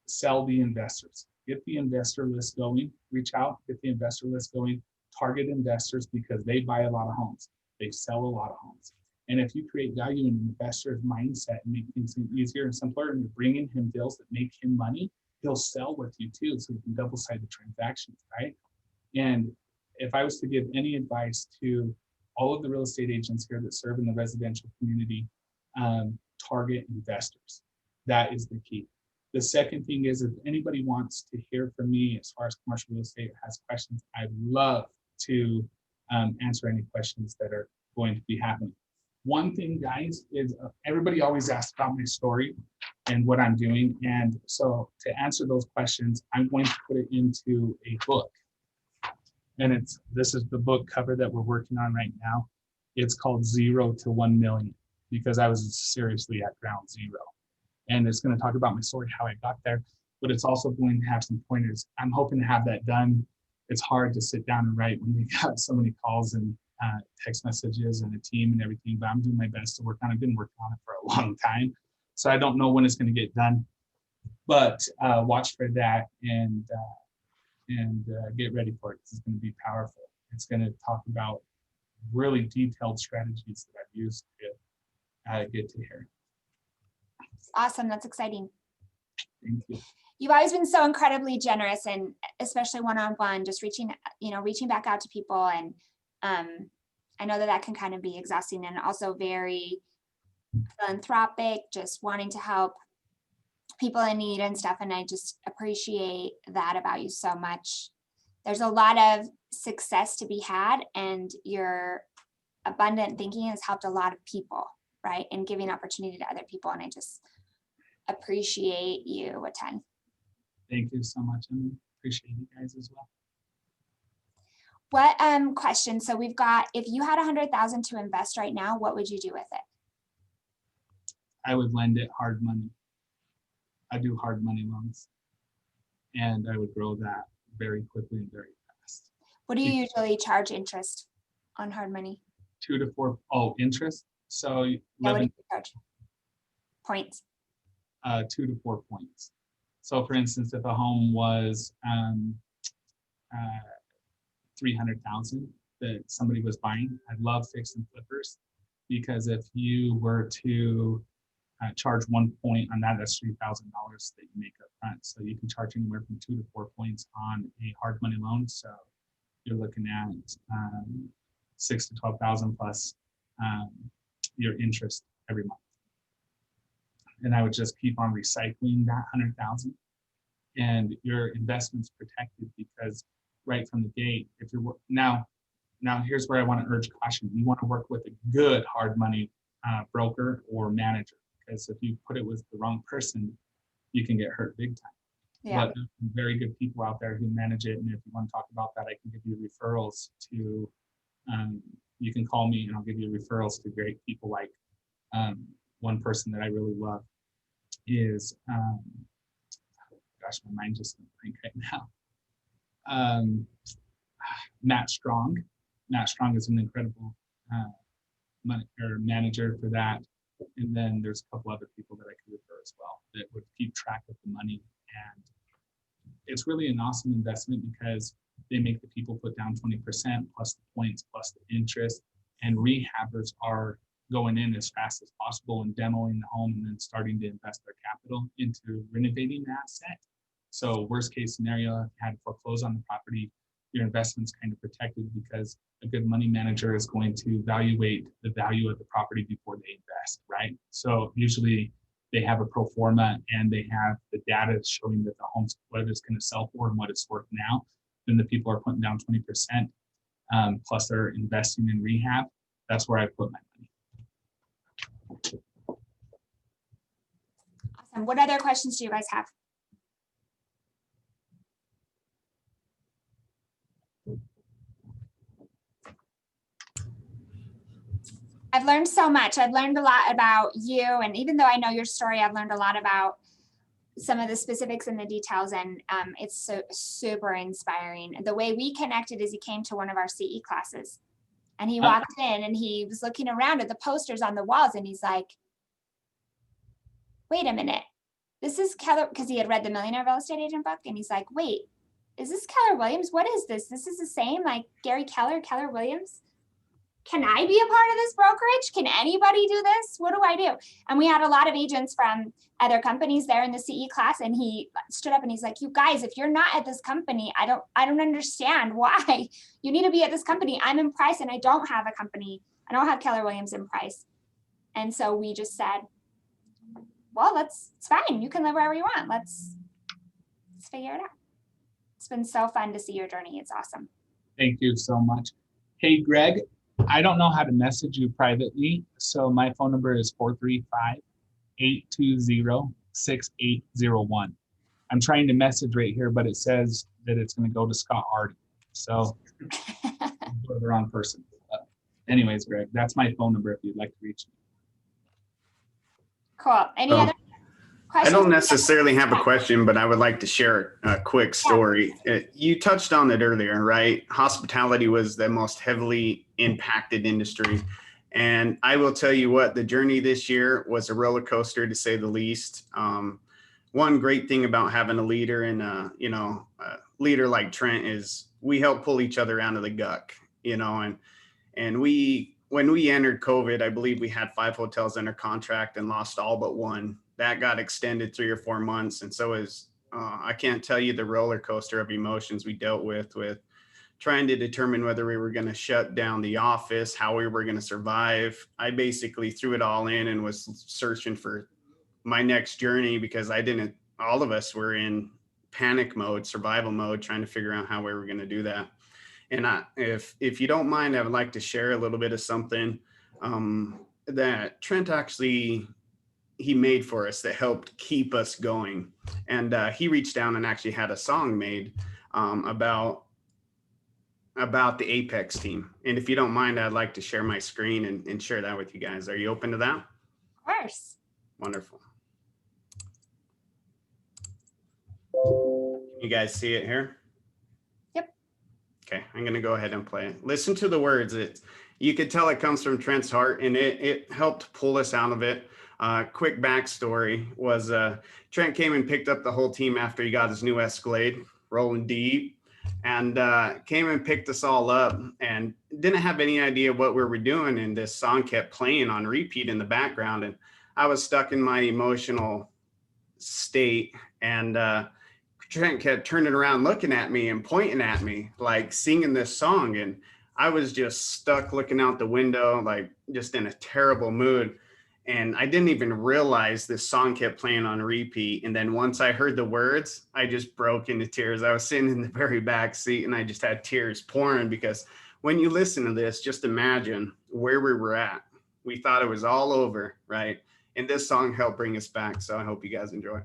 S7: sell the investors. Get the investor list going, reach out, get the investor list going, target investors because they buy a lot of homes. They sell a lot of homes. And if you create value in an investor's mindset and make things easier and simpler and you're bringing him deals that make him money, he'll sell with you too. So you can double-side the transactions, right? And if I was to give any advice to all of the real estate agents here that serve in the residential community, target investors. That is the key. The second thing is if anybody wants to hear from me as far as commercial real estate or has questions, I'd love to answer any questions that are going to be happening. One thing, guys, is everybody always asks about my story and what I'm doing. And so to answer those questions, I'm going to put it into a book. And this is the book cover that we're working on right now. It's called 0 to 1 million, because I was seriously at ground zero. And it's going to talk about my story, how I got there, but it's also going to have some pointers. I'm hoping to have that done. It's hard to sit down and write when we got so many calls and text messages and a team and everything, but I'm doing my best to work on it. I've been working on it for a long time. So I don't know when it's going to get done, but watch for that and get ready for it, because it's going to be powerful. It's going to talk about really detailed strategies that I've used to get to here.
S1: Awesome. That's exciting.
S7: Thank you.
S1: You've always been so incredibly generous, and especially one-on-one, just reaching back out to people. And I know that can kind of be exhausting, and also very philanthropic, just wanting to help people in need and stuff. And I just appreciate that about you so much. There's a lot of success to be had, and your abundant thinking has helped a lot of people, right? And giving opportunity to other people. And I just appreciate you a ton.
S7: Thank you so much. I appreciate you guys as well.
S1: What question? So we've got, if you had 100,000 to invest right now, what would you do with it?
S7: I would lend it hard money. I do hard money loans, and I would grow that very quickly and very fast.
S1: What do you usually charge interest on hard money?
S7: 2 to 4. Oh, interest. So
S1: Yeah, what do you charge? Points.
S7: 2 to 4 points. So for instance, if a home was 300,000 that somebody was buying, I'd love fix and flippers, because if you were to charge 1 point on that, that's $3,000 that you make up front. So you can charge anywhere from 2 to 4 points on a hard money loan. So you're looking at 6 to 12,000 plus your interest every month. And I would just keep on recycling that 100,000, and your investment's protected, because right from the gate, if you're now here's where I want to urge caution. You want to work with a good hard money broker or manager, because if you put it with the wrong person, you can get hurt big time.
S1: Yeah.
S7: But there's some very good people out there who manage it, and if you want to talk about that, I can give you referrals to. You can call me, and I'll give you referrals to great people. Like one person that I really love is gosh, my mind just went blank right now. Matt Strong. Matt Strong is an incredible manager for that. And then there's a couple other people that I could refer as well that would keep track of the money. And it's really an awesome investment, because they make the people put down 20% plus the points plus the interest. And rehabbers are going in as fast as possible and demoing the home, and then starting to invest their capital into renovating the asset. So worst case scenario, if you had to foreclose on the property, your investment's kind of protected, because a good money manager is going to evaluate the value of the property before they invest, right? So usually they have a pro forma, and they have the data showing that the home's what it's going to sell for and what it's worth now. Then the people are putting down 20%, plus they're investing in rehab. That's where I put my money.
S1: Awesome. What other questions do you guys have? I've learned so much. I've learned a lot about you, and even though I know your story, I've learned a lot about some of the specifics and the details, and it's so super inspiring. The way we connected is he came to one of our CE classes, and he walked in and he was looking around at the posters on the walls, and he's like, wait a minute, this is Keller, because he had read the Millionaire Real Estate Agent book, and he's like, wait, is this Keller Williams? What is this? This is the same, like Gary Keller, Keller Williams? Can I be a part of this brokerage? Can anybody do this? What do I do? And we had a lot of agents from other companies there in the CE class, and he stood up and he's like, you guys, if you're not at this company, I don't understand why you need to be at this company. I'm in Price, and I don't have a company. I don't have Keller Williams in Price. And so we just said, well, it's fine. You can live wherever you want. Let's figure it out. It's been so fun to see your journey. It's awesome.
S7: Thank you so much. Hey, Greg, I don't know how to message you privately. So my phone number is 435-820-6801. I'm trying to message right here, but it says that it's going to go to Scott Hardy. So For the wrong person. Anyways, Greg, that's my phone number if you'd like to reach me.
S1: Cool. Any
S10: So,
S1: other
S10: I
S1: questions?
S10: don't necessarily have a question, but I would like to share a quick story. You touched on it earlier, right? Hospitality was the most heavily impacted industry. And I will tell you what, the journey this year was a roller coaster to say the least. One great thing about having a leader and a leader like Trent is we help pull each other out of the guck, and when we entered COVID, I believe we had 5 hotels under contract and lost all but one. That got extended 3 or 4 months. And so I can't tell you the roller coaster of emotions we dealt with trying to determine whether we were going to shut down the office, how we were going to survive. I basically threw it all in and was searching for my next journey because all of us were in panic mode, survival mode, trying to figure out how we were going to do that. And if you don't mind, I would like to share a little bit of something that Trent actually, he made for us that helped keep us going. And he reached down and actually had a song made about the Apex team. And if you don't mind, I'd like to share my screen and share that with you guys. Are you open to that?
S1: Of course.
S10: Wonderful. You guys see it here?
S1: Yep.
S10: Okay, I'm going to go ahead and play it. Listen to the words. You could tell it comes from Trent's heart, and it helped pull us out of it. Quick backstory was Trent came and picked up the whole team after he got his new Escalade, rolling deep, and came and picked us all up and didn't have any idea what we were doing. And this song kept playing on repeat in the background. And I was stuck in my emotional state, and Trent kept turning around, looking at me and pointing at me, like singing this song. And I was just stuck looking out the window, like just in a terrible mood. And I didn't even realize this song kept playing on repeat. And then once I heard the words, I just broke into tears. I was sitting in the very back seat and I just had tears pouring, because when you listen to this, just imagine where we were at. We thought it was all over, right? And this song helped bring us back. So I hope you guys enjoy.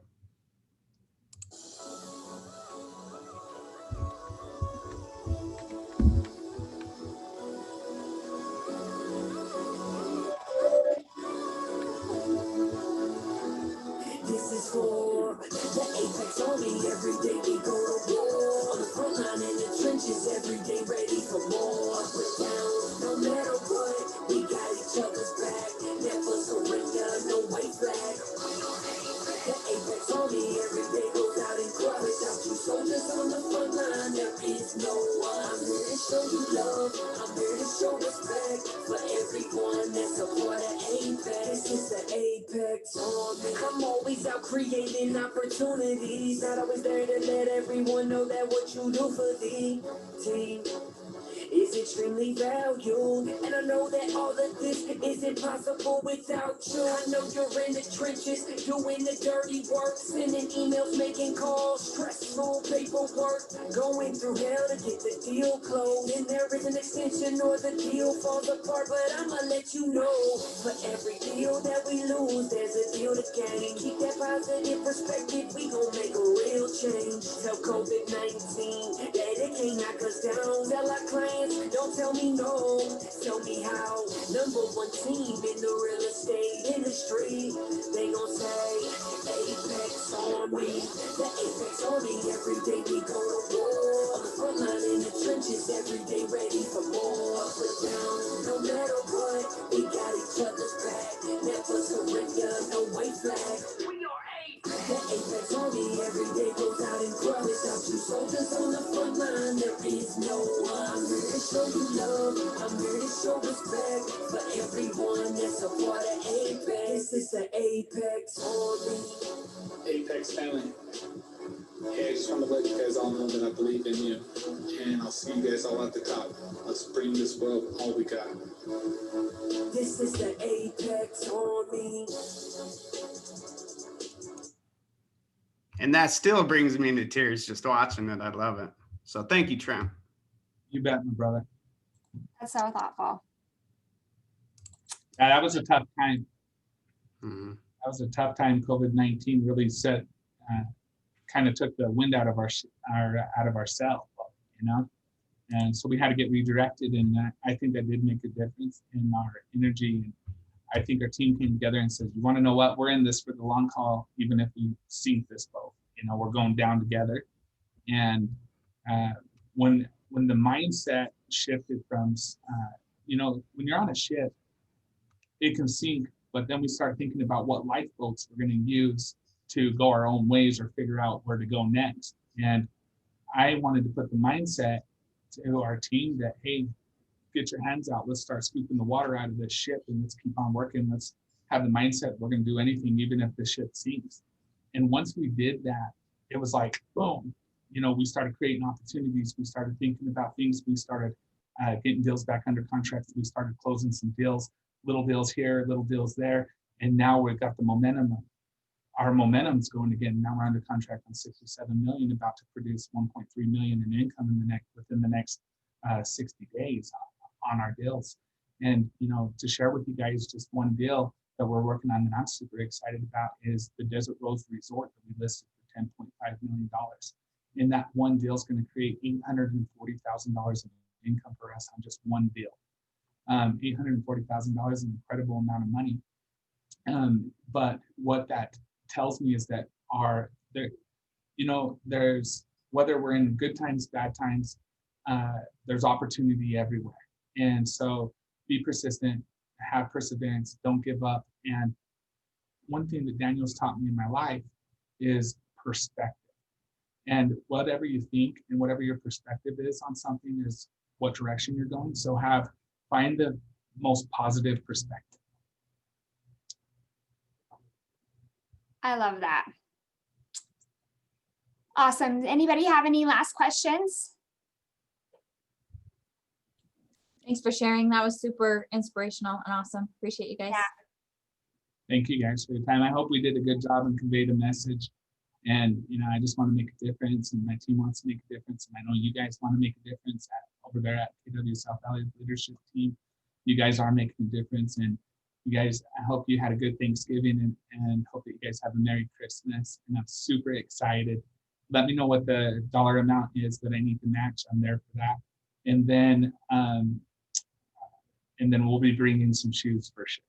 S16: This is for the Apex Army. Every day we go to war. On the front line in the trenches, every day ready for more. But down, no matter what, we got each other's back. Never surrender, no white flag. The Apex Army, every day goes out in cry. Without you soldiers on the front line, there is no one. I'm here to show you love. I'm here to show respect for everyone that's a part of Apex. This is the Apex Army. I'm always out creating opportunities. Not always there to let everyone know that what you do for the team is extremely valued. And I know that all of this isn't possible without you. I know you're in the trenches, doing the dirty work, sending emails, making calls, stressful paperwork, going through hell to get the deal closed. And there is an extension or the deal falls apart, but I'ma let you know, for every deal that we lose, there's a deal to gain. Keep that positive perspective, we gon' make a real change. Tell COVID-19 that it can't knock us down. Tell our clients, don't tell me no, tell me how. #1 team in the real estate industry. They gon' say Apex Army. The Apex Army, every day we go to war. On the front line in the trenches, every day ready for more. But down, no matter what, we got each other's back. Never surrender, no white flag. We are Apex. The Apex Army, every day goes out and cry. Without you soldiers on the front line, there is no one. I'm here to show you love. I'm here to show respect for everyone that's a part of Apex. This is the Apex Army.
S17: Apex family. Hey, I just want to let you guys all know that I believe in you, and I'll see you guys all at the top. Let's bring this world all we got.
S16: This is the Apex Army.
S10: And that still brings me into tears just watching it. I love it. So thank you, Trent.
S7: You bet, my brother.
S1: That's so thoughtful.
S7: Yeah, that was a tough time.
S10: Mm-hmm.
S7: That was a tough time. COVID-19 really kind of took the wind out of our sail, you know. And so we had to get redirected, and I think that did make a difference in our energy. And I think our team came together and said, you want to know what? We're in this for the long haul, even if we sink this boat. You know, we're going down together. And when the mindset shifted from, you know, when you're on a ship, it can sink, but then we start thinking about what lifeboats we're going to use to go our own ways or figure out where to go next. And I wanted to put the mindset to our team that, hey, get your hands out. Let's start scooping the water out of this ship and let's keep on working. Let's have the mindset we're going to do anything, even if the ship sinks. And once we did that, it was like, boom, you know, we started creating opportunities. We started thinking about things. We started getting deals back under contracts. We started closing some deals, little deals here, little deals there. And now we've got the momentum. Our momentum's going again. Now we're under contract on 67 million, about to produce 1.3 million in income within the next 60 days on our deals. And, you know, to share with you guys just one deal that we're working on that I'm super excited about is the Desert Rose Resort that we listed for $10.5 million. And that one deal is going to create $840,000 in income for us on just one deal. $840,000 is an incredible amount of money. But what that tells me is that there's, whether we're in good times, bad times, there's opportunity everywhere. And so be persistent, have perseverance, don't give up. And one thing that Daniel's taught me in my life is perspective. And whatever you think and whatever your perspective is on something is what direction you're going. So find the most positive perspective.
S1: I love that. Awesome. Anybody have any last questions?
S15: Thanks for sharing. That was super inspirational and awesome. Appreciate you guys.
S1: Yeah.
S7: Thank you guys for your time. I hope we did a good job and conveyed a message. And, you know, I just want to make a difference, and my team wants to make a difference. And I know you guys want to make a difference over there at KW South Valley Leadership Team. You guys are making a difference. And you guys, I hope you had a good Thanksgiving and hope that you guys have a Merry Christmas. And I'm super excited. Let me know what the dollar amount is that I need to match. I'm there for that. And then we'll be bringing some shoes for sure.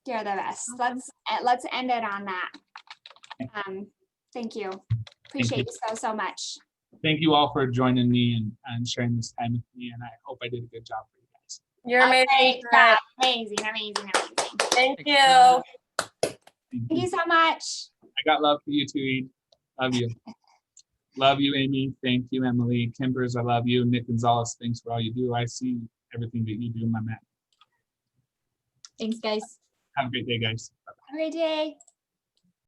S1: You're the best. Let's end it on that. Thank you. Appreciate you so much.
S7: Thank you all for joining me and sharing this time with me. And I hope I did a good job for you guys.
S9: You're amazing.
S1: Amazing.
S9: Thank you.
S1: Thank you so much.
S7: I got love for you too, Eve. Love you. Love you, Amy. Thank you, Emily. Kimbers, I love you. Nick Gonzalez, thanks for all you do. I see everything that you do, my man.
S15: Thanks, guys.
S7: Have a great day, guys.
S1: Have a great day.